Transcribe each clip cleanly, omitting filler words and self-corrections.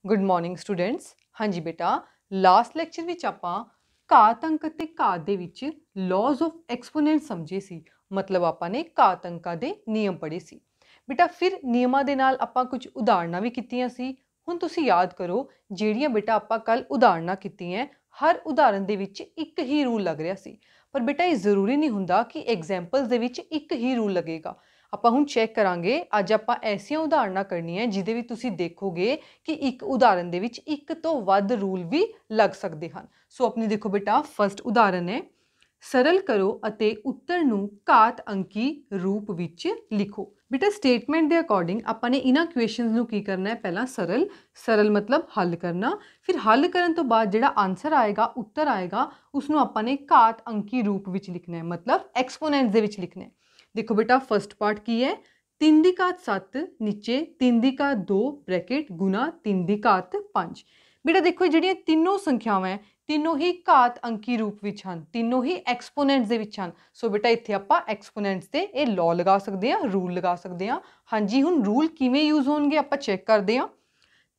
Good morning students. हाँ जी बेटा, last lecture ਵਿੱਚ ਆਪਾਂ ਘਾਤ ਅੰਕ ਅਤੇ ਘਾਤ ਦੇ ਵਿੱਚ ਲॉज ਆਫ ਐਕਸਪੋਨੈਂਟ ਸਮਝੇ ਸੀ। ਮਤਲਬ ਆਪਾਂ ਨੇ ਘਾਤ ਅੰਕਾਂ ਦੇ ਨਿਯਮ ਪੜ੍ਹੇ ਸੀ ਬੇਟਾ। ਫਿਰ ਨਿਯਮਾਂ ਦੇ ਨਾਲ ਆਪਾਂ ਕੁਝ ਉਦਾਹਰਨਾਂ ਵੀ ਕੀਤੀਆਂ ਸੀ। ਹੁਣ ਤੁਸੀਂ ਯਾਦ ਕਰੋ ਜਿਹੜੀਆਂ ਬੇਟਾ ਆਪਾਂ ਕੱਲ ਉਦਾਹਰਨਾਂ ਕੀਤੀਆਂ, ਹਰ ਉਦਾਹਰਨ ਦੇ ਵਿੱਚ ਇੱਕ ਹੀ ਰੂਲ ਲੱਗ ਰਿਹਾ ਸੀ। ਪਰ ਬੇਟਾ ਇਹ ਜ਼ਰੂਰੀ ਨਹੀਂ ਹੁੰਦਾ ਕਿ ਐਗਜ਼ਾਮਪਲਸ ਦੇ ਵਿੱਚ ਇੱਕ ਹੀ ਰੂਲ ਲੱਗੇਗਾ। ਆਪਾਂ ਹੁਣ ਚੈੱਕ ਕਰਾਂਗੇ। ਅੱਜ ਆਪਾਂ ਐਸੀਆਂ ਉਦਾਹਰਨਾਂ ਕਰਨੀਆਂ ਜਿਹਦੇ ਵਿੱਚ ਤੁਸੀਂ ਦੇਖੋਗੇ ਕਿ ਇੱਕ ਉਦਾਹਰਨ ਦੇ ਵਿੱਚ ਇੱਕ ਤੋਂ ਵੱਧ ਰੂਲ ਵੀ ਲੱਗ ਸਕਦੇ ਹਨ। ਸੋ ਆਪਣੀ ਦੇਖੋ ਬੇਟਾ, ਫਸਟ ਉਦਾਹਰਨ ਹੈ, सरल करो ਅਤੇ ਉੱਤਰ ਨੂੰ ਘਾਤ ਅੰਕੀ ਰੂਪ ਵਿੱਚ ਲਿਖੋ। ਬੇਟਾ ਸਟੇਟਮੈਂਟ ਦੇ ਅਕੋਰਡਿੰਗ ਆਪਾਂ ਨੇ ਇਹਨਾਂ ਕੁਐਸਚਨਸ ਨੂੰ ਕੀ ਕਰਨਾ ਹੈ, ਪਹਿਲਾਂ सरल मतलब हल करना। फिर हल करन तो बाद ਜਿਹੜਾ ਆਨਸਰ ਆਏਗਾ, ਉੱਤਰ ਆਏਗਾ, ਉਸ ਨੂੰ ਆਪਾਂ ਨੇ ਘਾਤ ਅੰਕੀ ਰੂਪ ਵਿੱਚ ਲਿਖਣਾ ਹੈ, मतलब ਐਕਸਪੋਨੈਂਟਸ ਦੇ ਵਿੱਚ ਲਿਖਣਾ ਹੈ। देखो बेटा फर्स्ट पार्ट की है, 3 ਦੀ ਘਾਤ 7 नीचे 3 ਦੀ ਘਾਤ 2 ब्रैकेट गुना 3 ਦੀ ਘਾਤ 5। बेटा देखो ਜਿਹੜੀਆਂ ਤਿੰਨੋਂ ਸੰਖਿਆਵਾਂ ਹੈ, ਤਿੰਨੋਂ ਹੀ ਘਾਤ ਅੰਕੀ ਰੂਪ ਵਿੱਚ ਹਨ, ਤਿੰਨੋਂ ਹੀ ਐਕਸਪੋਨੈਂਟਸ ਦੇ ਵਿੱਚ ਹਨ। ਸੋ ਬੇਟਾ ਇੱਥੇ ਆਪਾਂ ਐਕਸਪੋਨੈਂਟਸ ਤੇ ਇਹ ਲॉ ਲਗਾ ਸਕਦੇ ਹਾਂ, ਰੂਲ ਲਗਾ ਸਕਦੇ ਹਾਂ। ਹਾਂਜੀ, ਹੁਣ ਰੂਲ ਕਿਵੇਂ ਯੂਜ਼ ਹੋਣਗੇ ਆਪਾਂ ਚੈੱਕ ਕਰਦੇ ਹਾਂ।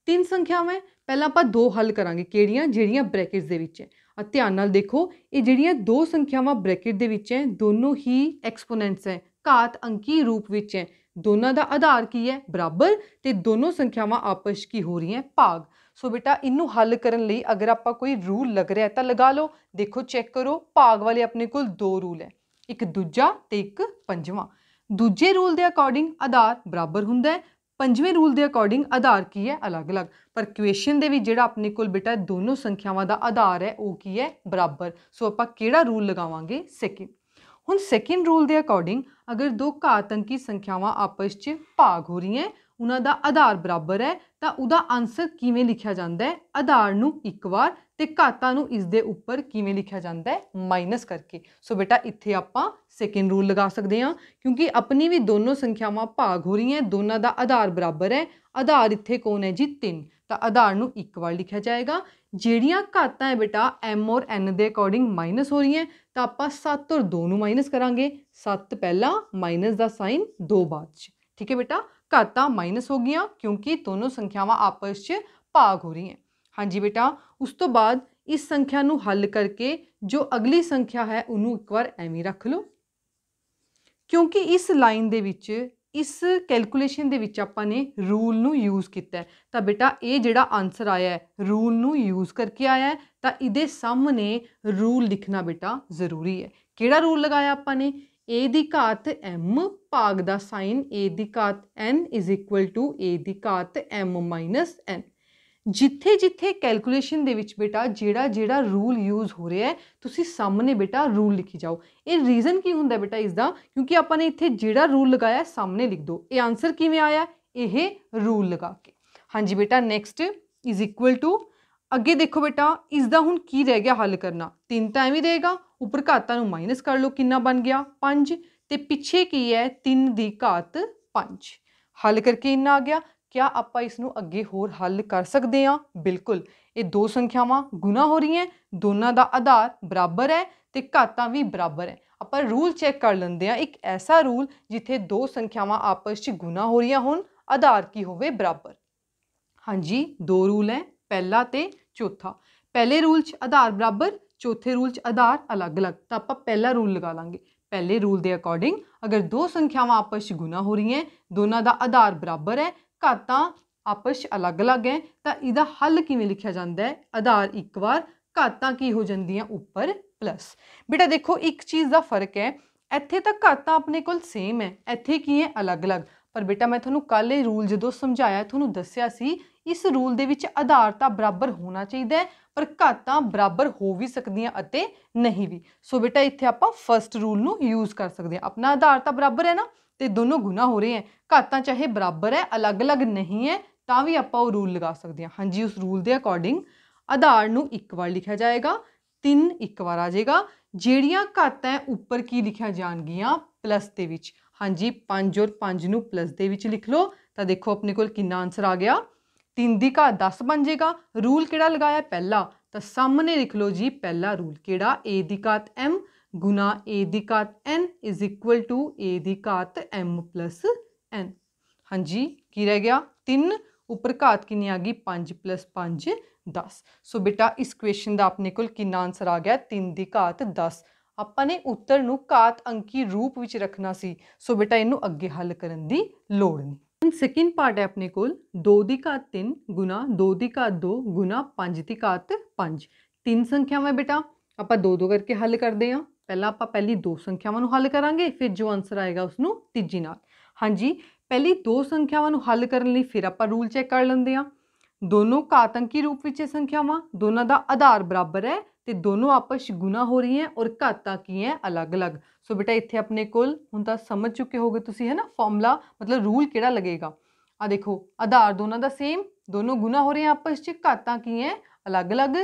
ਤਿੰਨ ਸੰਖਿਆਵਾਂ, ਪਹਿਲਾਂ ਆਪਾਂ ਦੋ ਹੱਲ ਕਰਾਂਗੇ, ਕਿਹੜੀਆਂ? ਜਿਹੜੀਆਂ ਬ੍ਰੈਕਟਸ ਦੇ ਵਿੱਚ ਹੈ। ਧਿਆਨ ਨਾਲ ਦੇਖੋ, ਇਹ ਜਿਹੜੀਆਂ ਦੋ ਸੰਖਿਆਵਾਂ ਬ੍ਰੈਕਟ ਦੇ ਵਿੱਚ ਹੈ, ਦੋਨੋਂ ਹੀ ਐਕਸਪੋਨੈਂਟਸ ਹੈ, ਘਾਤ ਅੰਕੀ ਰੂਪ ਵਿੱਚ ਹੈ। ਦੋਨਾਂ ਦਾ ਆਧਾਰ ਕੀ ਹੈ? ਬਰਾਬਰ। ਤੇ ਦੋਨੋਂ ਸੰਖਿਆਵਾਂ ਆਪਸ 'ਚ ਕੀ ਹੋ ਰਹੀਆਂ? ਭਾਗ। ਸੋ ਬੇਟਾ ਇਹਨੂੰ ਹੱਲ ਕਰਨ ਲਈ ਅਗਰ ਆਪਾਂ ਕੋਈ ਰੂਲ ਲੱਗ ਰਿਹਾ ਤਾਂ ਲਗਾ ਲਓ। ਦੇਖੋ ਚੈੱਕ ਕਰੋ, ਭਾਗ ਵਾਲੇ ਆਪਣੇ ਕੋਲ ਦੋ ਰੂਲ ਹੈ, ਇੱਕ ਦੂਜਾ ਤੇ ਇੱਕ ਪੰਜਵਾਂ। ਦੂਜੇ ਰੂਲ ਦੇ ਅਕੋਰਡਿੰਗ ਆਧਾਰ ਬਰਾਬਰ ਹੁੰਦਾ ਹੈ, ਪੰਜਵੇਂ ਰੂਲ ਦੇ ਅਕੋਰਡਿੰਗ ਆਧਾਰ ਕੀ ਹੈ? ਅਲੱਗ-ਅਲੱਗ। ਪਰ ਕੁਐਸਚਨ ਦੇ ਵਿੱਚ ਜਿਹੜਾ ਆਪਣੇ ਕੋਲ ਬੇਟਾ ਦੋਨੋਂ ਸੰਖਿਆਵਾਂ ਦਾ ਆਧਾਰ ਹੈ ਉਹ ਕੀ ਹੈ? ਬਰਾਬਰ। ਸੋ ਆਪਾਂ ਕਿਹੜਾ ਰੂਲ ਲਗਾਵਾਂਗੇ? ਸੈਕਿੰਡ। ਹੁਣ ਸੈਕਿੰਡ ਰੂਲ ਦੇ ਅਕੋਰਡਿੰਗ ਅਗਰ ਦੋ ਘਾਤ ਅੰਕੀ ਸੰਖਿਆਵਾਂ ਆਪਸ 'ਚ ਭਾਗ ਹੋ ਰਹੀਆਂ, ਉਹਨਾਂ ਦਾ ਆਧਾਰ ਬਰਾਬਰ ਹੈ, ਤਾਂ ਉਹਦਾ ਆਨਸਰ ਕਿਵੇਂ ਲਿਖਿਆ ਜਾਂਦਾ ਹੈ? ਆਧਾਰ ਨੂੰ ਇੱਕ ਵਾਰ ਤੇ ਘਾਤਾਂ ਨੂੰ ਇਸ ਦੇ ਉੱਪਰ ਕਿਵੇਂ ਲਿਖਿਆ ਜਾਂਦਾ ਹੈ? ਮਾਈਨਸ ਕਰਕੇ। ਸੋ ਬੇਟਾ ਇੱਥੇ ਆਪਾਂ ਸੈਕਿੰਡ ਰੂਲ ਲਗਾ ਸਕਦੇ ਹਾਂ, ਕਿਉਂਕਿ ਆਪਣੀ ਵੀ ਦੋਨੋਂ ਸੰਖਿਆਵਾਂ ਭਾਗ ਹੋ ਰਹੀਆਂ, ਦੋਨਾਂ ਦਾ ਆਧਾਰ ਬਰਾਬਰ ਹੈ। ਆਧਾਰ ਇੱਥੇ ਕੌਣ ਹੈ ਜੀ? 3। ਤਾਂ ਆਧਾਰ ਨੂੰ ਇੱਕ ਵਾਰ ਲਿਖਿਆ ਜਾਏਗਾ। ਜਿਹੜੀਆਂ ਘਾਤਾਂ ਹੈ ਬੇਟਾ m ਔਰ n ਦੇ ਅਕੋਰਡਿੰਗ ਮਾਈਨਸ ਹੋ ਰਹੀਆਂ, ਤਾਂ ਆਪਾਂ 7 ਔਰ 2 ਨੂੰ ਮਾਈਨਸ ਕਰਾਂਗੇ। 7 ਪਹਿਲਾਂ, ਮਾਈਨਸ ਦਾ ਸਾਈਨ 2 ਬਾਅਦ 'ਚ। ਠੀਕ ਹੈ ਬੇਟਾ, ਘਾਤਾਂ ਮਾਈਨਸ ਹੋ ਗਈਆਂ ਕਿਉਂਕਿ ਦੋਨੋਂ ਸੰਖਿਆਵਾਂ ਆਪਸ 'ਚ ਭਾਗ ਹੋ ਰਹੀਆਂ। ਹਾਂਜੀ ਬੇਟਾ, ਉਸ ਤੋਂ ਬਾਅਦ ਇਸ ਸੰਖਿਆ ਨੂੰ ਹੱਲ ਕਰਕੇ ਜੋ ਅਗਲੀ ਸੰਖਿਆ ਹੈ ਉਹਨੂੰ ਇੱਕ ਵਾਰ ਐਵੇਂ ਰੱਖ ਲਓ। ਕਿਉਂਕਿ ਇਸ ਲਾਈਨ ਦੇ ਵਿੱਚ, ਇਸ ਕੈਲਕੂਲੇਸ਼ਨ ਦੇ ਵਿੱਚ ਆਪਾਂ ਨੇ ਰੂਲ ਨੂੰ ਯੂਜ਼ ਕੀਤਾ ਹੈ, ਤਾਂ ਬੇਟਾ ਇਹ ਜਿਹੜਾ ਆਨਸਰ ਆਇਆ ਹੈ ਰੂਲ ਨੂੰ ਯੂਜ਼ ਕਰਕੇ ਆਇਆ ਹੈ, ਤਾਂ ਇਹਦੇ ਸਾਹਮਣੇ ਰੂਲ ਲਿਖਣਾ ਬੇਟਾ ਜ਼ਰੂਰੀ ਹੈ। ਕਿਹੜਾ ਰੂਲ ਲਗਾਇਆ ਆਪਾਂ ਨੇ? a ਦੀ ਘਾਤ m ਭਾਗ ਦਾ ਸਾਈਨ a ਦੀ ਘਾਤ n is equal to a ਦੀ ਘਾਤ m ਮਾਈਨਸ n। ਜਿੱਥੇ ਜਿੱਥੇ ਕੈਲਕੂਲੇਸ਼ਨ ਦੇ ਵਿੱਚ ਬੇਟਾ ਜਿਹੜਾ ਰੂਲ ਯੂਜ਼ ਹੋ ਰਿਹਾ ਹੈ, ਤੁਸੀਂ ਸਾਹਮਣੇ ਬੇਟਾ ਰੂਲ ਲਿਖੀ ਜਾਓ। ਇਹ ਰੀਜ਼ਨ ਕੀ ਹੁੰਦਾ ਬੇਟਾ ਇਸ ਦਾ? ਕਿਉਂਕਿ ਆਪਾਂ ਨੇ ਇੱਥੇ ਜਿਹੜਾ ਰੂਲ ਲਗਾਇਆ ਸਾਹਮਣੇ ਲਿਖ ਦਿਓ। ਇਹ ਆਨਸਰ ਕਿਵੇਂ ਆਇਆ? ਇਹ ਰੂਲ ਲਗਾ ਕੇ। ਹਾਂਜੀ ਬੇਟਾ, ਨੈਕਸਟ ਇਜ਼ ਇਕੁਅਲ ਟੂ, ਅੱਗੇ ਦੇਖੋ ਬੇਟਾ ਇਸ ਦਾ ਹੁਣ ਕੀ ਰਹਿ ਗਿਆ ਹੱਲ ਕਰਨਾ? 3 ਤਾਂ ਐਵੇਂ ਰਹੇਗਾ, ਉੱਪਰ ਘਾਤਾਂ ਨੂੰ ਮਾਈਨਸ ਕਰ ਲਓ, ਕਿੰਨਾ ਬਣ ਗਿਆ? 5। ਤੇ ਪਿੱਛੇ ਕੀ ਹੈ? 3 ਦੀ ਘਾਤ 5। ਹੱਲ ਕਰਕੇ ਇੰਨਾ ਆ ਗਿਆ। क्या ਆਪਾਂ ਇਸ ਨੂੰ ਅੱਗੇ ਹੋਰ ਹੱਲ ਕਰ ਸਕਦੇ ਹਾਂ? ਬਿਲਕੁਲ। ਇਹ ਦੋ ਸੰਖਿਆਵਾਂ ਗੁਣਾ ਹੋ ਰਹੀਆਂ, ਦੋਨਾਂ ਦਾ ਆਧਾਰ ਬਰਾਬਰ ਹੈ ਤੇ ਘਾਤਾਂ ਵੀ ਬਰਾਬਰ ਹੈ। ਆਪਾਂ ਰੂਲ ਚੈੱਕ ਕਰ ਲੈਂਦੇ ਹਾਂ, ਇੱਕ ਐਸਾ ਰੂਲ ਜਿੱਥੇ ਦੋ ਸੰਖਿਆਵਾਂ ਆਪਸ 'ਚ ਗੁਣਾ ਹੋ ਰਹੀਆਂ ਹੋਣ, ਆਧਾਰ ਕੀ ਹੋਵੇ? ਬਰਾਬਰ। ਹਾਂਜੀ, ਦੋ ਰੂਲ ਹੈ, ਪਹਿਲਾ ਤੇ ਚੌਥਾ। ਪਹਿਲੇ ਰੂਲ 'ਚ ਆਧਾਰ ਬਰਾਬਰ, ਚੌਥੇ ਰੂਲ 'ਚ ਆਧਾਰ ਅਲੱਗ-ਅਲੱਗ। ਤਾਂ ਆਪਾਂ ਪਹਿਲਾ ਰੂਲ ਲਗਾ ਲਾਂਗੇ। ਪਹਿਲੇ ਰੂਲ ਦੇ ਅਕੋਰਡਿੰਗ ਅਗਰ ਦੋ ਸੰਖਿਆਵਾਂ ਆਪਸ 'ਚ ਗੁਣਾ ਹੋ ਰਹੀਆਂ, ਦੋਨਾਂ ਦਾ ਆਧਾਰ ਬਰਾਬਰ ਹੈ, ਘਾਤਾਂ ਆਪਸ 'ਚ ਅਲੱਗ-ਅਲੱਗ ਹੈ, ਤਾਂ ਇਹਦਾ ਹੱਲ ਕਿਵੇਂ ਲਿਖਿਆ ਜਾਂਦਾ ਹੈ? ਆਧਾਰ ਇੱਕ ਵਾਰ, ਘਾਤਾਂ ਕੀ ਹੋ ਜਾਂਦੀਆਂ? ਉੱਪਰ ਪਲੱਸ। ਬੇਟਾ ਦੇਖੋ ਇੱਕ ਚੀਜ਼ ਦਾ ਫਰਕ ਹੈ, ਇੱਥੇ ਤਾਂ ਘਾਤਾਂ ਆਪਣੇ ਕੋਲ ਸੇਮ ਹੈ, ਇੱਥੇ ਕੀ ਹੈ? ਅਲੱਗ-ਅਲੱਗ। ਪਰ ਬੇਟਾ ਮੈਂ ਤੁਹਾਨੂੰ ਕੱਲ੍ਹ ਇਹ ਰੂਲ ਜਦੋਂ ਸਮਝਾਇਆ, ਤੁਹਾਨੂੰ ਦੱਸਿਆ ਸੀ ਇਸ ਰੂਲ ਦੇ ਵਿੱਚ ਆਧਾਰ ਤਾਂ ਬਰਾਬਰ ਹੋਣਾ ਚਾਹੀਦਾ ਹੈ, ਪਰ ਘਾਤਾਂ ਬਰਾਬਰ ਹੋ ਵੀ ਸਕਦੀਆਂ ਅਤੇ ਨਹੀਂ ਵੀ। ਸੋ ਬੇਟਾ ਇੱਥੇ ਆਪਾਂ ਫਸਟ ਰੂਲ ਨੂੰ ਯੂਜ਼ ਕਰ ਸਕਦੇ ਹਾਂ। ਆਪਣਾ ਆਧਾਰ ਤਾਂ ਬਰਾਬਰ ਹੈ ਨਾ, ਤੇ ਦੋਨੋਂ ਗੁਣਾ ਹੋ ਰਹੇ ਹੈ, ਘਾਤਾਂ ਚਾਹੇ ਬਰਾਬਰ ਹੈ, ਅਲੱਗ-ਅਲੱਗ ਨਹੀਂ ਹੈ, ਤਾਂ ਵੀ ਆਪਾਂ ਉਹ ਰੂਲ ਲਗਾ ਸਕਦੇ ਹਾਂ। ਹਾਂਜੀ, ਉਸ ਰੂਲ ਦੇ ਅਕੋਰਡਿੰਗ ਆਧਾਰ ਨੂੰ ਇੱਕ ਵਾਰ ਲਿਖਿਆ ਜਾਏਗਾ, 3 ਇੱਕ ਵਾਰ ਆ ਜਾਏਗਾ। ਜਿਹੜੀਆਂ ਘਾਤਾਂ ਉੱਪਰ ਕੀ ਲਿਖਿਆ ਜਾਣਗੀਆਂ? ਪਲੱਸ ਦੇ ਵਿੱਚ। ਹਾਂਜੀ, 5 ਔਰ 5 ਨੂੰ ਪਲੱਸ ਦੇ ਵਿੱਚ ਲਿਖ ਲਓ, ਤਾਂ ਦੇਖੋ ਆਪਣੇ ਕੋਲ ਕਿੰਨਾ ਆਨਸਰ ਆ ਗਿਆ? 3 ਦੀ ਘਾਤ 10 ਬਣ ਜਾਏਗਾ। ਰੂਲ ਕਿਹੜਾ ਲਗਾਇਆ? ਪਹਿਲਾ। ਤਾਂ ਸਾਹਮਣੇ ਲਿਖ ਲਓ ਜੀ ਪਹਿਲਾ ਰੂਲ ਕਿਹੜਾ? a ਦੀ ਘਾਤ m गुना a ਦੀ ਘਾਤ n is equal to a ਦੀ ਘਾਤ m प्लस n। हाँ जी, की रह गया? 3 ਉੱਪਰ ਘਾਤ ਕਿੰਨੀ ਆ ਗਈ 5 + 5 10। ਸੋ ਬੇਟਾ ਇਸ ਕੁਐਸਚਨ ਦਾ ਆਪਣੇ ਕੋਲ ਕਿੰਨਾ ਆਨਸਰ ਆ ਗਿਆ 3 ਦੀ ਘਾਤ 10। ਆਪਾਂ ਨੇ ਉੱਤਰ ਨੂੰ ਘਾਤ ਅੰਕੀ ਰੂਪ ਵਿੱਚ ਰੱਖਣਾ ਸੀ। ਸੋ ਬੇਟਾ ਇਹਨੂੰ ਅੱਗੇ ਹੱਲ ਕਰਨ ਦੀ ਲੋੜ ਨਹੀਂ। ਹੁਣ ਸੈਕਿੰਡ ਪਾਰਟ ਹੈ ਆਪਣੇ ਕੋਲ 2 ਦੀ ਘਾਤ 3 ਗੁਣਾ 2 ਦੀ ਘਾਤ 2 ਗੁਣਾ 5 ਦੀ ਘਾਤ 5। ਤਿੰਨ ਸੰਖਿਆਵਾਂ ਬੇਟਾ ਆਪਾਂ 2-2 ਕਰਕੇ ਹੱਲ ਕਰਦੇ ਹਾਂ। ਪਹਿਲਾਂ ਆਪਾਂ ਪਹਿਲੀ ਦੋ ਸੰਖਿਆਵਾਂ ਨੂੰ ਹੱਲ ਕਰਾਂਗੇ, ਫਿਰ ਜੋ ਆਨਸਰ ਆਏਗਾ ਉਸਨੂੰ ਤੀਜੀ ਨਾਲ। ਹਾਂਜੀ, ਪਹਿਲੀ ਦੋ ਸੰਖਿਆਵਾਂ ਨੂੰ ਹੱਲ ਕਰਨ ਲਈ ਫਿਰ ਆਪਾਂ ਰੂਲ ਚੈੱਕ ਕਰ ਲੈਂਦੇ ਹਾਂ। ਦੋਨੋਂ ਘਾਤ ਅੰਕੀ ਰੂਪ ਵਿੱਚ ਸੰਖਿਆਵਾਂ, ਦੋਨਾਂ ਦਾ ਆਧਾਰ ਬਰਾਬਰ ਹੈ ਤੇ ਦੋਨੋਂ ਆਪਸ 'ਚ ਗੁਣਾ ਹੋ ਰਹੀ ਹੈ ਔਰ ਘਾਤਾਂ ਕੀ ਹੈ ਅਲੱਗ-ਅਲੱਗ। ਸੋ ਬੇਟਾ ਇੱਥੇ ਆਪਣੇ ਕੋਲ ਹੁਣ ਤਾਂ ਸਮਝ ਚੁੱਕੇ ਹੋਗੇ ਤੁਸੀਂ, ਹੈ ਨਾ, ਫਾਰਮੂਲਾ ਮਤਲਬ ਰੂਲ ਕਿਹੜਾ ਲੱਗੇਗਾ। ਆ ਦੇਖੋ, ਆਧਾਰ ਦੋਨਾਂ ਦਾ ਸੇਮ, ਦੋਨੋਂ ਗੁਣਾ ਹੋ ਰਹੇ हैं ਆਪਸ 'ਚ, ਘਾਤਾਂ ਕੀ ਹੈ ਅਲੱਗ-ਅਲੱਗ।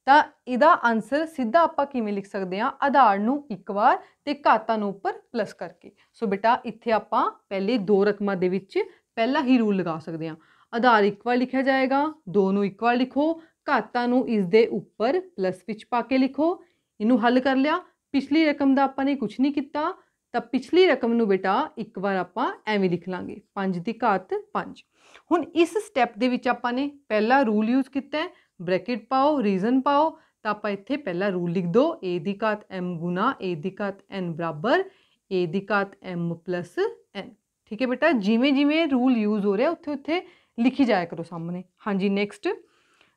ਤਾਂ ਇਹਦਾ ਆਨਸਰ ਸਿੱਧਾ ਆਪਾਂ ਕਿਵੇਂ ਲਿਖ ਸਕਦੇ ਹਾਂ, ਆਧਾਰ ਨੂੰ ਇੱਕ ਵਾਰ ਤੇ ਘਾਤਾਂ ਨੂੰ ਉੱਪਰ ਪਲੱਸ ਕਰਕੇ। ਸੋ ਬੇਟਾ ਇੱਥੇ ਆਪਾਂ ਪਹਿਲੇ ਦੋ ਰਕਮਾਂ ਦੇ ਵਿੱਚ ਪਹਿਲਾ ਹੀ ਰੂਲ ਲਗਾ ਸਕਦੇ ਹਾਂ। ਆਧਾਰ ਇੱਕ ਵਾਰ ਲਿਖਿਆ ਜਾਏਗਾ, ਦੋ ਨੂੰ ਇੱਕ ਵਾਰ ਲਿਖੋ, ਘਾਤਾਂ ਨੂੰ ਇਸ ਦੇ ਉੱਪਰ ਪਲੱਸ ਵਿੱਚ ਪਾ ਕੇ ਲਿਖੋ। ਇਹਨੂੰ ਹੱਲ ਕਰ ਲਿਆ। ਪਿਛਲੀ ਰਕਮ ਦਾ ਆਪਾਂ ਨੇ ਕੁਛ ਨਹੀਂ ਕੀਤਾ, ਤਾਂ ਪਿਛਲੀ ਰਕਮ ਨੂੰ ਬੇਟਾ ਇੱਕ ਵਾਰ ਆਪਾਂ ਐਵੇਂ ਲਿਖ ਲਾਂਗੇ 5 ਦੀ ਘਾਤ 5। ਹੁਣ ਇਸ ਸਟੈਪ ਦੇ ਵਿੱਚ ਆਪਾਂ ਨੇ ਪਹਿਲਾ ਰੂਲ ਯੂਜ਼ ਕੀਤਾ ਹੈ, ਬ੍ਰੈਕਟ ਪਾਓ, ਰੀਜ਼ਨ ਪਾਓ। ਤਾਂ ਆਪਾਂ ਇੱਥੇ ਪਹਿਲਾ ਰੂਲ ਲਿਖ ਦੋ, a ਦੀ ਘਾਤ m ਗੁਣਾ a ਦੀ ਘਾਤ n ਬਰਾਬਰ a ਦੀ ਘਾਤ m ਪਲੱਸ n। ਠੀਕ ਹੈ ਬੇਟਾ, ਜਿਵੇਂ ਜਿਵੇਂ ਰੂਲ ਯੂਜ਼ ਹੋ ਰਿਹਾ ਉੱਥੇ ਉੱਥੇ ਲਿਖੀ ਜਾਇਆ ਕਰੋ ਸਾਹਮਣੇ। ਹਾਂਜੀ, ਨੈਕਸਟ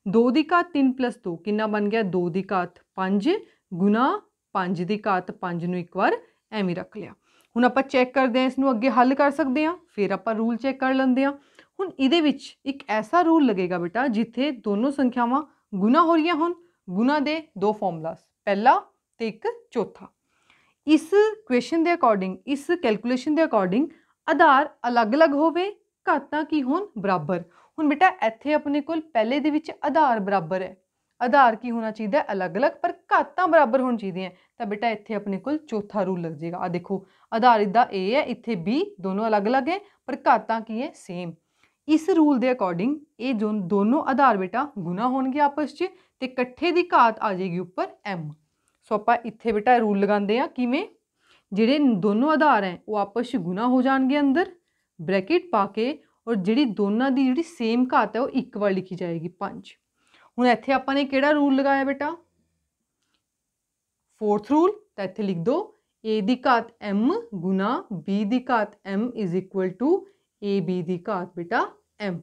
2 ਦੀ ਘਾਤ 3 + 2 ਕਿੰਨਾ ਬਣ ਗਿਆ 2 ਦੀ ਘਾਤ 5 ਗੁਣਾ 5 ਦੀ ਘਾਤ 5 ਨੂੰ ਇੱਕ ਵਾਰ ਐਵੇਂ ਰੱਖ ਲਿਆ। ਹੁਣ ਆਪਾਂ ਚੈੱਕ ਕਰਦੇ ਹਾਂ, ਇਸ ਨੂੰ ਅੱਗੇ ਹੱਲ ਕਰ ਸਕਦੇ ਹਾਂ, ਫਿਰ ਆਪਾਂ ਰੂਲ ਚੈੱਕ ਕਰ ਲੈਂਦੇ ਹਾਂ। ਹੁਣ ਇਹਦੇ ਵਿੱਚ ਇੱਕ ਐਸਾ ਰੂਲ ਲੱਗੇਗਾ ਬੇਟਾ ਜਿੱਥੇ ਦੋਨੋਂ ਸੰਖਿਆਵਾਂ ਗੁਣਾ ਹੋ ਰਹੀਆਂ ਹੋਣ। ਗੁਣਾ ਦੇ ਦੋ ਫਾਰਮੂਲਾਸ, ਪਹਿਲਾ ਤੇ ਇੱਕ ਚੌਥਾ। ਇਸ ਕੁਐਸਚਨ ਦੇ ਅਕੋਰਡਿੰਗ, ਇਸ ਕੈਲਕੂਲੇਸ਼ਨ ਦੇ ਅਕੋਰਡਿੰਗ ਆਧਾਰ ਅਲੱਗ-ਅਲੱਗ ਹੋਵੇ, ਘਾਤਾਂ ਕੀ ਹੋਣ ਬਰਾਬਰ। ਹੁਣ ਬੇਟਾ ਇੱਥੇ ਆਪਣੇ ਕੋਲ ਪਹਿਲੇ ਦੇ ਵਿੱਚ ਆਧਾਰ ਬਰਾਬਰ ਹੈ, ਆਧਾਰ ਕੀ ਹੋਣਾ ਚਾਹੀਦਾ ਅਲੱਗ-ਅਲੱਗ, ਪਰ ਘਾਤਾਂ ਬਰਾਬਰ ਹੋਣੀ ਚਾਹੀਦੀਆਂ। ਤਾਂ ਬੇਟਾ ਇੱਥੇ ਆਪਣੇ ਕੋਲ ਚੌਥਾ ਰੂਲ ਲੱਗ ਜਾਏਗਾ। ਆ ਦੇਖੋ, ਆਧਾਰ ਇੱਦਾਂ A ਹੈ, ਇੱਥੇ B, ਦੋਨੋਂ ਅਲੱਗ-ਅਲੱਗ ਹੈ ਪਰ ਘਾਤਾਂ ਕੀ ਹੈ ਸੇਮ। ਇਸ ਰੂਲ ਦੇ ਅਕੋਰਡਿੰਗ ਇਹ ਜੋ ਦੋਨੋਂ ਆਧਾਰ ਬੇਟਾ ਗੁਣਾ ਹੋਣਗੇ ਆਪਸ 'ਚ ਤੇ ਇਕੱਠੇ ਦੀ ਘਾਤ ਆ ਜਾਏਗੀ ਉੱਪਰ m। ਸੋ ਆਪਾਂ ਇੱਥੇ ਬੇਟਾ ਰੂਲ ਲਗਾਉਂਦੇ ਹਾਂ, ਕਿਵੇਂ, ਜਿਹੜੇ ਦੋਨੋਂ ਆਧਾਰ ਹੈ ਉਹ ਆਪਸ 'ਚ ਗੁਣਾ ਹੋ ਜਾਣਗੇ ਅੰਦਰ ਬ੍ਰੈਕਟ ਪਾ ਕੇ, ਔਰ ਜਿਹੜੀ ਦੋਨਾਂ ਦੀ ਜਿਹੜੀ ਸੇਮ ਘਾਤ ਹੈ ਉਹ ਇੱਕ ਵਾਰ ਲਿਖੀ ਜਾਏਗੀ 5। ਹੁਣ ਇੱਥੇ ਆਪਾਂ ਨੇ ਕਿਹੜਾ ਰੂਲ ਲਗਾਇਆ ਬੇਟਾ, ਫੋਰਥ ਰੂਲ। ਤਾਂ ਇੱਥੇ ਲਿਖ ਦੋ a ਦੀ ਘਾਤ m ਗੁਣਾ b ਦੀ ਘਾਤ m is equal to ab ਦੀ ਘਾਤ ਬੇਟਾ m।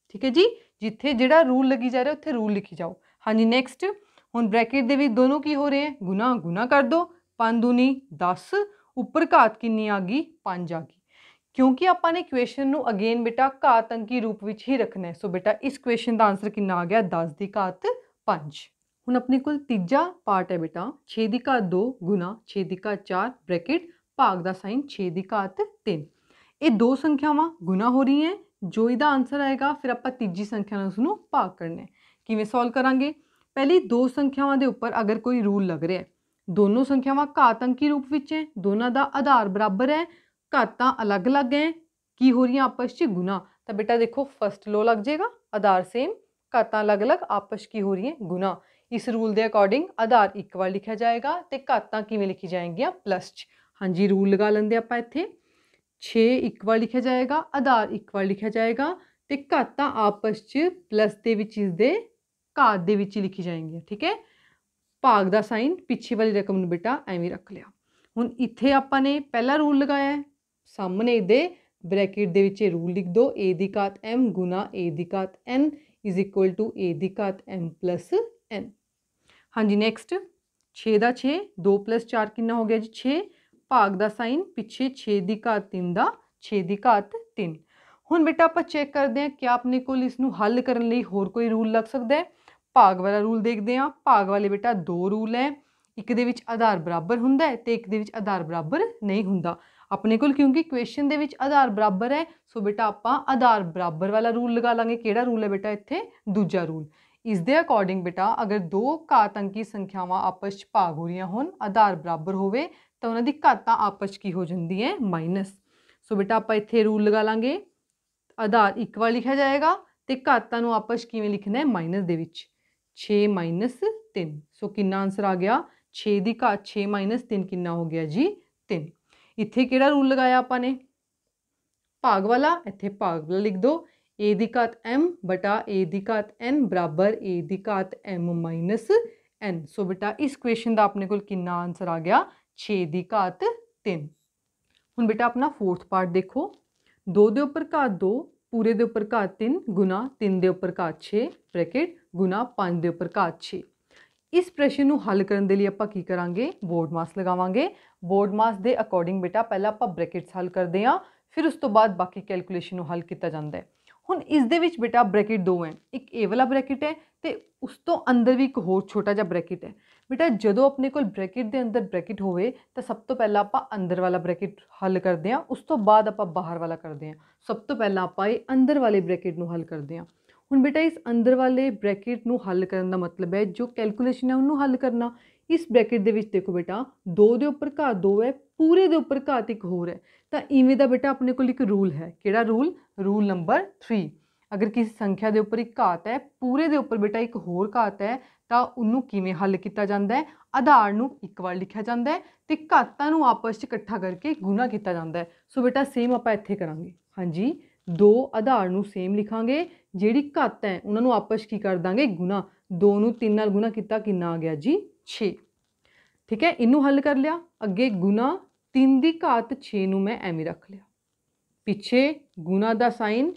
ਠੀਕ ਹੈ ਜੀ, ਜਿੱਥੇ ਜਿਹੜਾ ਰੂਲ ਲੱਗੀ ਜਾ ਰਿਹਾ ਉੱਥੇ ਰੂਲ ਲਿਖੀ ਜਾਓ। ਹਾਂਜੀ, ਨੈਕਸਟ ਹੁਣ ਬ੍ਰੈਕਟ ਦੇ ਵਿੱਚ ਦੋਨੋਂ ਕੀ ਹੋ ਰਹੇ ਹੈ ਗੁਣਾ, ਗੁਣਾ ਕਰ ਦੋ, 5 ਦੂਣੀ 10, ਉੱਪਰ ਘਾਤ ਕਿੰਨੀ ਆ ਗਈ 5 ਆ ਗਈ। ਕਿਉਂਕਿ ਆਪਾਂ ਨੇ ਇਕੁਏਸ਼ਨ ਨੂੰ ਅਗੇਨ ਬੇਟਾ ਘਾਤ ਅੰਕੀ ਰੂਪ ਵਿੱਚ ਹੀ ਰੱਖਣਾ ਹੈ। ਸੋ ਬੇਟਾ ਇਸ ਕੁਐਸਚਨ ਦਾ ਆਨਸਰ ਕਿੰਨਾ ਆ ਗਿਆ 10 ਦੀ ਘਾਤ 5। ਹੁਣ ਆਪਣੇ ਕੋਲ ਤੀਜਾ ਪਾਰਟ ਹੈ ਬੇਟਾ 6 ਦੀ ਘਾਤ 2 ਗੁਣਾ 6 ਦੀ ਘਾਤ 4 ਬ੍ਰੈਕਟ ਭਾਗ ਦਾ ਸਾਈਨ 6 ਦੀ ਘਾਤ 3। ਇਹ ਦੋ ਸੰਖਿਆਵਾਂ ਗੁਣਾ ਹੋ ਰਹੀਆਂ, ਜੋ ਇਹਦਾ ਆਨਸਰ ਆਏਗਾ ਫਿਰ ਆਪਾਂ ਤੀਜੀ ਸੰਖਿਆ ਨਾਲ ਉਸਨੂੰ ਭਾਗ ਕਰਨਾ ਹੈ। ਕਿਵੇਂ ਸੋਲਵ ਕਰਾਂਗੇ, ਪਹਿਲੀ ਦੋ ਸੰਖਿਆਵਾਂ ਦੇ ਉੱਪਰ ਅਗਰ ਕੋਈ ਰੂਲ ਲੱਗ ਰਿਹਾ, ਦੋਨੋਂ ਸੰਖਿਆਵਾਂ ਘਾਤ ਅੰਕੀ ਰੂਪ ਵਿੱਚ ਹੈ, ਦੋਨਾਂ ਦਾ ਆਧਾਰ ਬਰਾਬਰ ਹੈ, ਘਾਤਾਂ ਅਲੱਗ-ਅਲੱਗ ਹੈ, ਕੀ ਹੋ ਰਹੀਆਂ ਆਪਸ 'ਚ ਗੁਣਾ। ਤਾਂ ਬੇਟਾ ਦੇਖੋ ਫਸਟ ਲੋ ਲੱਗ ਜਾਏਗਾ, ਆਧਾਰ ਸੇਮ, ਘਾਤਾਂ ਅਲੱਗ-ਅਲੱਗ, ਆਪਸ ਕੀ ਹੋ ਰਹੀਆਂ ਗੁਣਾ। ਇਸ ਰੂਲ ਦੇ ਅਕੋਰਡਿੰਗ ਆਧਾਰ ਇੱਕ ਵਾਰ ਲਿਖਿਆ ਜਾਏਗਾ ਤੇ ਘਾਤਾਂ ਕਿਵੇਂ ਲਿਖੀ ਜਾਏਗੀਆਂ ਪਲੱਸ 'ਚ। ਹਾਂਜੀ, ਰੂਲ ਲਗਾ ਲੈਂਦੇ ਆਪਾਂ ਇੱਥੇ 6 ਇੱਕ ਵਾਰ ਲਿਖਿਆ ਜਾਏਗਾ, ਆਧਾਰ ਇੱਕ ਵਾਰ ਲਿਖਿਆ ਜਾਏਗਾ ਤੇ ਘਾਤਾਂ ਆਪਸ 'ਚ ਪਲੱਸ ਦੇ ਵਿੱਚ ਇਸਦੇ ਘਾਤ ਦੇ ਵਿੱਚ ਹੀ ਲਿਖੀ ਜਾਏਗੀਆਂ। ਠੀਕ ਹੈ, ਭਾਗ ਦਾ ਸਾਈਨ ਪਿੱਛੇ ਵਾਲੀ ਰਕਮ ਨੂੰ ਬੇਟਾ ਐਵੇਂ ਰੱਖ ਲਿਆ। ਹੁਣ ਇੱਥੇ ਆਪਾਂ ਨੇ ਪਹਿਲਾ ਰੂਲ ਲਗਾਇਆ ਹੈ, ਸਾਹਮਣੇ ਇਹਦੇ ਬ੍ਰੈਕਟ ਦੇ ਵਿੱਚ ਇਹ ਰੂਲ ਲਿਖ ਦੋ, a ਦੀ ਘਾਤ m ਗੁਣਾ a ਦੀ ਘਾਤ n is equal to a ਦੀ ਘਾਤ m ਪਲੱਸ n। ਹਾਂਜੀ, ਨੈਕਸਟ 6 ਦਾ 6, 2 + 4 ਕਿੰਨਾ ਹੋ ਗਿਆ ਜੀ 6, ਭਾਗ ਦਾ ਸਾਈਨ ਪਿੱਛੇ 6 ਦੀ ਘਾਤ 3 ਦਾ 6 ਦੀ ਘਾਤ 3। ਹੁਣ ਬੇਟਾ ਆਪਾਂ ਚੈੱਕ ਕਰਦੇ ਹਾਂ ਕਿ ਆਪਣੇ ਕੋਲ ਇਸ ਨੂੰ ਹੱਲ ਕਰਨ ਲਈ ਹੋਰ ਕੋਈ ਰੂਲ ਲੱਗ ਸਕਦਾ ਹੈ। ਭਾਗ ਵਾਲਾ ਰੂਲ ਦੇਖਦੇ ਹਾਂ। ਭਾਗ ਵਾਲੇ ਬੇਟਾ ਦੋ ਰੂਲ ਹੈ, ਇੱਕ ਦੇ ਵਿੱਚ ਆਧਾਰ ਬਰਾਬਰ ਹੁੰਦਾ ਹੈ ਤੇ ਇੱਕ ਦੇ ਵਿੱਚ ਆਧਾਰ ਬਰਾਬਰ ਨਹੀਂ ਹੁੰਦਾ। ਆਪਣੇ ਕੋਲ ਕਿਉਂਕਿ ਕੁਐਸਚਨ ਦੇ ਵਿੱਚ ਆਧਾਰ ਬਰਾਬਰ ਹੈ, ਸੋ ਬੇਟਾ ਆਪਾਂ ਆਧਾਰ ਬਰਾਬਰ ਵਾਲਾ ਰੂਲ ਲਗਾ ਲਾਂਗੇ। ਕਿਹੜਾ ਰੂਲ ਹੈ ਬੇਟਾ ਇੱਥੇ, ਦੂਜਾ ਰੂਲ। ਇਸ ਦੇ ਅਕੋਰਡਿੰਗ ਬੇਟਾ ਅਗਰ ਦੋ ਘਾਤ ਅੰਕੀ ਸੰਖਿਆਵਾਂ ਆਪਸ 'ਚ ਭਾਗ ਹੋ ਰਹੀਆਂ ਹੋਣ, ਆਧਾਰ ਬਰਾਬਰ ਹੋਵੇ, ਤਾਂ ਉਹਨਾਂ ਦੀ ਘਾਤਾਂ ਆਪਸ 'ਚ ਕੀ ਹੋ ਜਾਂਦੀ ਹੈ ਮਾਈਨਸ। ਸੋ ਬੇਟਾ ਆਪਾਂ ਇੱਥੇ ਰੂਲ ਲਗਾ ਲਾਂਗੇ, ਆਧਾਰ ਇੱਕ ਵਾਰ ਲਿਖਿਆ ਜਾਏਗਾ ਤੇ ਘਾਤਾਂ ਨੂੰ ਆਪਸ 'ਚ ਕਿਵੇਂ ਲਿਖਣਾ ਹੈ ਮਾਈਨਸ ਦੇ ਵਿੱਚ, 6 - 3। ਸੋ ਕਿੰਨਾ ਆਨਸਰ ਆ ਗਿਆ 6 ਦੀ ਘਾਤ 6 - 3 ਕਿੰਨਾ ਹੋ ਗਿਆ ਜੀ 3। ਇੱਥੇ ਕਿਹੜਾ ਰੂਲ ਲਗਾਇਆ ਆਪਾਂ ਨੇ, ਭਾਗ ਵਾਲਾ। ਇੱਥੇ ਭਾਗ ਵਾਲਾ ਲਿਖ ਦੋ, ए दी घात m बटा ए दी घात n बराबर ए दी घात m माइनस n। सो बेटा इस क्वेश्चन का अपने को कितना आंसर आ गया 6 दी घात 3। हुण बेटा अपना फोर्थ पार्ट देखो, 2 दे उपर घात 2 पूरे दे उपर घात 3 गुना 3 दे उपर घात 6 ब्रैकेट गुना 5 दे उपर घात 6। इस प्रश्न को हल करने के लिए आपां की करांगे, बोर्ड मास लगावांगे। बोर्ड मास के अकॉर्डिंग बेटा पहले आपां ब्रैकेट्स हल करते हैं, फिर उस तो बाद बाकी कैलकुलेशन को हल किया जाता है। हुण इस दे विच बेटा ब्रैकेट दो है, एक ए वाला ब्रैकेट है तो उस तो अंदर भी एक होर छोटा जिहा ब्रैकेट है। बेटा जदों अपने कोल ब्रैकेट के अंदर ब्रैकेट होवे तो सब तो पहला आपां अंदर वाला ब्रैकेट हल करते हैं, उस तो बाद आपां बाहर वाला करते हैं। सब तो पहला आपां ये अंदर वाले ब्रैकेट को हल करते हैं। हुण बेटा इस अंदर वाले ब्रैकेट को हल करने का मतलब है जो कैलकुलेशन है उन्होंने हल करना। इस ब्रैकेट के विच देखो बेटा 2 दे उपर घात 2 है, पूरे दे उपर घात एक होर है, तो इवें दा बेटा अपने को एक रूल है। किहड़ा रूल? Rule number 3। अगर किसी संख्या के उपर एक घात है, पूरे दे उपर बेटा एक होर घात है, तो उन्होंने किवें हल किया जाता है? आधार नूं एक बार लिखा जाता है तो घातां नूं आपस च इकट्ठा करके गुना किया जाता है। सो बेटा सेम आपां इत्थे करांगे। हाँ जी, दो आधार नूं सेम लिखांगे, जिहड़ी घात है उन्होंने आपस की कर देंगे गुना। 2 नूं 3 नाल गुना किया कितना आ गया जी 6। ठीक है, इनू हल कर लिया। अगे गुना 3 दी घात 6 नूं मैं एवें रख लिया, पिछे गुना दा साइन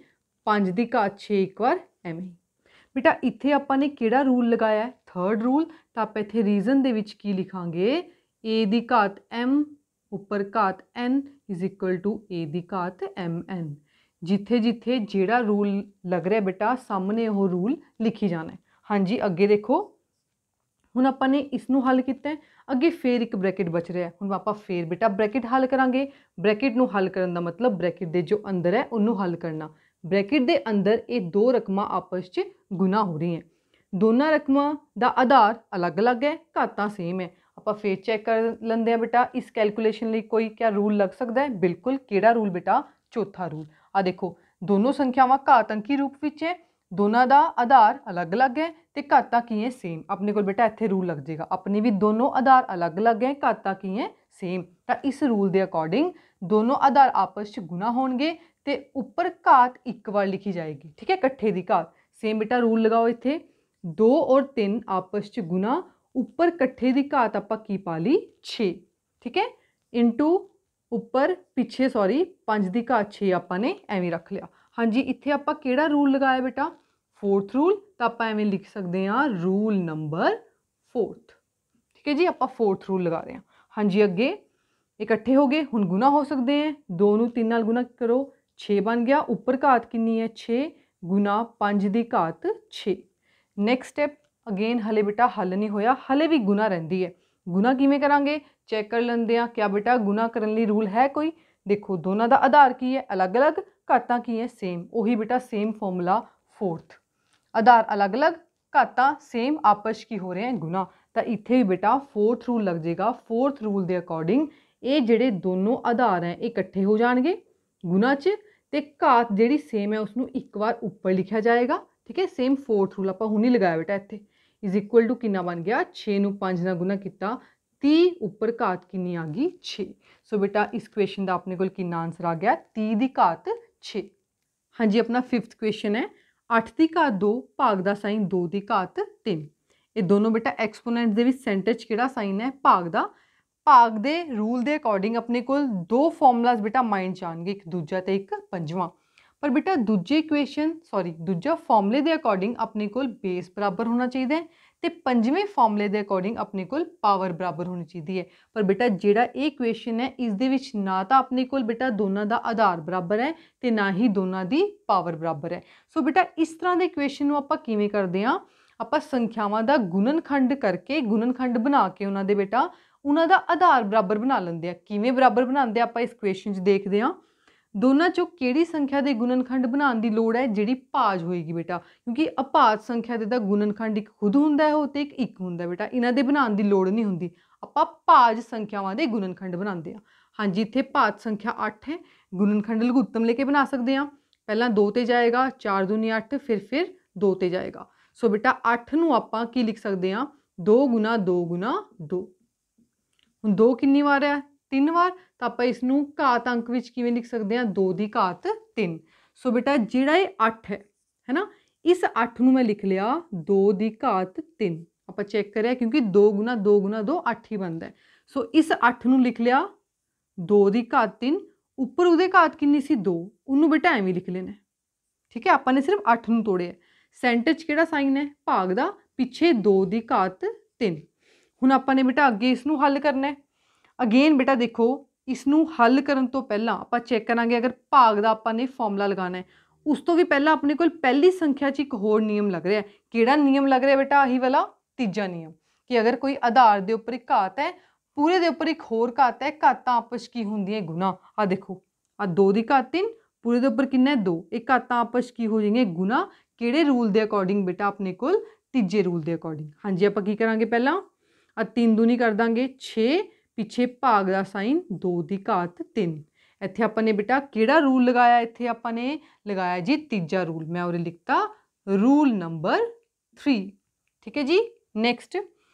5 दी घात 6 एक बार एवें ही। बेटा इत्थे आपां ने किहड़ा रूल लगाया है? Third rule. तो आपां इत्थे रीजन दे विच की लिखांगे? ए दी घात m उपर घात n इज इक्वल टू ए दी घात mn। जिथे जिथे जिहड़ा रूल लग रहा है बेटा सामने वो रूल लिखी जाना है। हाँ जी, अगे देखो हुण आपां ने इसनूं हल किया है, अगे फिर एक ब्रैकेट बच रहा है। हुण आपां फिर बेटा ब्रैकेट हल करांगे। ब्रैकेट नूं हल करन दा मतलब ब्रैकेट दे जो अंदर है उन्होंने हल करना। ब्रैकेट दे अंदर ये दो रकमां आपस च गुना हो रही हैं, दोनों रकमां दा आधार अलग अलग है, घातां सेम है। आपां फिर चैक कर लेंदे हैं बेटा इस कैलकुलेशन लई कोई क्या रूल लग सकता है? बिल्कुल। किहड़ा रूल बेटा? चौथा रूल। आ देखो दोनों संख्यावां घात अंकी रूप विच है, दोनों का आधार अलग अलग है तो घातां की है सेम। अपने को बेटा इत्थे रूल लग जाएगा, अपने भी दोनों आधार अलग अलग है, घातां की है सेम। तो इस रूल के अकॉर्डिंग दोनों आधार आपस च गुना होणगे ते उपर घात एक बार लिखी जाएगी। ठीक है, कट्ठे दी घात सेम। बेटा रूल लगाओ इत्थे 2 और 3 आपस च गुना, उपर कट्ठे दी घात आपां की पा ली 6। ठीक है, इंटू उपर पिछे सॉरी 5 दी घात 6 आपां ने एवें रख लिया। हाँ जी, इत्थे आपां किहड़ा रूल लगाया बेटा? Fourth rule. तो आपां एवें लिख सकते हैं रूल नंबर 4। ठीक है जी, आपां फोर्थ रूल लगा रहे हैं। हाँ जी, अगे इकट्ठे हो गए, हुण गुना हो सकते हैं। 2 नूं 3 नाल गुना करो 6 बन गया, उपर घात कितनी है 6 गुना 5 दी घात 6। नैक्सट स्टैप अगेन हले बेटा हल नहीं होया, हले भी गुना रहिंदी है। गुना किवें करांगे? चैक कर लेंदे हैं। क्या बेटा गुना करने लई रूल है कोई? देखो दोनों का आधार की है अलग अलग, घातां की है सेम। उही बेटा सेम फॉर्मूला फोर्थ, आधार अलग अलग, घातां सेम, आपस की हो रहे हैं गुना। तो इत्थे भी बेटा फोर्थ रूल लग जाएगा। फोर्थ रूल के अकॉर्डिंग ये जिहड़े दोनों आधार हैं इकट्ठे हो जाएंगे गुना च, ते घात जिहड़ी सेम है उसनूं एक बार उपर लिखा जाएगा। ठीक है, सेम फोर्थ रूल आपां हुणे लगाया बेटा इत्थे इज इक्वल टू कितना बन गया 6 नूं 5 नाल गुना किया 30, उपर घात कितनी आ गई 6। सो बेटा इस क्वेश्चन का अपने को कितना आंसर आ गया 30 दी घात 6। हाँ जी, अपना फिफ्थ क्वेश्चन है 8 दी घात 2 भाग दा साइन 2 दी घात 3। ये दोनों बेटा एक्सपोनेंट दे विच सेंटर च किहड़ा साइन है? भाग दा। भाग दे रूल के अकॉर्डिंग अपने को दो फॉर्मूलाज बेटा माइंड च आएंगे, एक दूजा तो एक पंजवां। पर बेटा दूजे इक्वेशन सॉरी दूजा फॉर्मूले के अकॉर्डिंग अपने को बेस बराबर होना चाहिए तो पंजवें फॉर्मूले के अकॉर्डिंग अपने को पावर बराबर होनी चाहिए। पर बेटा जिहड़ा ये इक्वेशन है इस दे विच ना तो अपने को बेटा दोनों का आधार बराबर है तो ना ही दोनों की पावर बराबर है। सो बेटा इस तरह के इक्वेशन को आपां किवें करदे हां? आपां संख्यावां दा गुणनखंड करके गुणनखंड बना के उन्हां दे बेटा उन्हां दा आधार बराबर बना लेंदे आ। किवें बराबर बनाते आपां इस क्वेश्चन च देखते हैं। दोनों चों किहड़ी संख्या के गुणनखंड बनाने की लोड़ है? जिहड़ी भाज होएगी बेटा, क्योंकि अभाज संख्या दे गुणनखंड एक खुद हुंदा है होते एक हुंदा है बेटा, इन्हां दे बनाने की लोड़ नहीं हुंदी। आपां भाज संख्यावां दे गुणनखंड बनाते हैं। हाँ जी, इत्थे भाज संख्या 8 है, गुणनखंड लघुत्तम लेके बना सकते हैं। पहला 2 ते जाएगा, 4 दूनी 8, फिर 2 ते जाएगा। सो बेटा 8 नूं आपां की लिख सकते हैं 2 गुना 2 गुना 2। हुण 2 कितनी बार है? 3 बार। तो आप इसनूं घात अंक विच किवें लिख सकते हैं 2 दी घात 3। सो बेटा ਜਿਹੜਾ ਇਹ 8 ਹੈ ਨਾ, ਇਸ 8 ਨੂੰ ਮੈਂ ਲਿਖ ਲਿਆ 2 ਦੀ ਘਾਤ 3। ਆਪਾਂ ਚੈੱਕ ਕਰਿਆ ਕਿਉਂਕਿ 2 ਗੁਣਾ 2 ਗੁਣਾ 2 8 ਹੀ ਬਣਦਾ। ਸੋ ਇਸ 8 ਨੂੰ ਲਿਖ ਲਿਆ 2 ਦੀ ਘਾਤ 3, ਉੱਪਰ ਉਹਦੇ ਘਾਤ ਕਿੰਨੀ ਸੀ 2, ਉਹਨੂੰ ਬੇਟਾ ਐਵੇਂ ਲਿਖ ਲੈਣਾ। ਠੀਕ ਹੈ, ਆਪਾਂ ਨੇ ਸਿਰਫ 8 ਨੂੰ ਤੋੜਿਆ। ਸੈਂਟਰ 'ਚ ਕਿਹੜਾ ਸਾਈਨ ਹੈ, ਭਾਗ ਦਾ, ਪਿੱਛੇ 2 ਦੀ ਘਾਤ 3। ਹੁਣ ਆਪਾਂ ਨੇ ਬੇਟਾ ਅੱਗੇ ਇਸ ਨੂੰ ਹੱਲ ਕਰਨਾ ਹੈ। ਅਗੇਨ ਬੇਟਾ ਦੇਖੋ, ਇਸ ਨੂੰ ਹੱਲ ਕਰਨ ਤੋਂ ਪਹਿਲਾਂ ਆਪਾਂ ਚੈੱਕ ਕਰਾਂਗੇ, ਅਗਰ ਭਾਗ ਦਾ ਆਪਾਂ ਨੇ ਫਾਰਮੂਲਾ ਲਗਾਉਣਾ ਹੈ, ਉਸ ਤੋਂ ਵੀ ਪਹਿਲਾਂ ਆਪਣੇ ਕੋਲ ਪਹਿਲੀ ਸੰਖਿਆ 'ਚ ਇੱਕ ਹੋਰ ਨਿਯਮ ਲੱਗ ਰਿਹਾ। ਕਿਹੜਾ ਨਿਯਮ ਲੱਗ ਰਿਹਾ ਬੇਟਾ, ਆਹੀ ਵਾਲਾ ਤੀਜਾ ਨਿਯਮ, ਕਿ ਅਗਰ ਕੋਈ ਆਧਾਰ ਦੇ ਉੱਪਰ ਇੱਕ ਘਾਤ ਹੈ, ਪੂਰੇ ਦੇ ਉੱਪਰ ਇੱਕ ਹੋਰ ਘਾਤ ਹੈ, ਘਾਤਾਂ ਆਪਸ ਕੀ ਹੁੰਦੀਆਂ ਗੁਣਾ। ਆ ਦੇਖੋ, ਆ 2 ਦੀ ਘਾਤ 3, ਪੂਰੇ ਦੇ ਉੱਪਰ ਕਿੰਨਾ ਹੈ 2, ਇਹ ਘਾਤਾਂ ਆਪਸ ਕੀ ਹੋ ਜਾਣਗੀਆਂ ਗੁਣਾ। ਕਿਹੜੇ ਰੂਲ ਦੇ ਅਕੋਰਡਿੰਗ ਬੇਟਾ, ਆਪਣੇ ਕੋਲ ਤੀਜੇ ਰੂਲ ਦੇ ਅਕੋਰਡਿੰਗ। ਹਾਂਜੀ, ਆਪਾਂ ਕੀ ਕਰਾਂਗੇ, ਪਹਿਲਾਂ ਆ 3 ਦੂਣੀ ਕਰ ਦਾਂਗੇ 6, ਪਿੱਛੇ ਭਾਗ ਦਾ ਸਾਈਨ 2 ਦੀ ਘਾਤ 3। ਇੱਥੇ ਆਪਾਂ ਨੇ ਬੇਟਾ ਕਿਹੜਾ ਰੂਲ ਲਗਾਇਆ, ਇੱਥੇ ਆਪਾਂ ਨੇ ਲਗਾਇਆ ਜੀ ਤੀਜਾ ਰੂਲ। ਮੈਂ ਉਰੇ ਲਿਖਤਾ ਰੂਲ ਨੰਬਰ 3। ਠੀਕ ਹੈ ਜੀ। ਨੈਕਸਟ,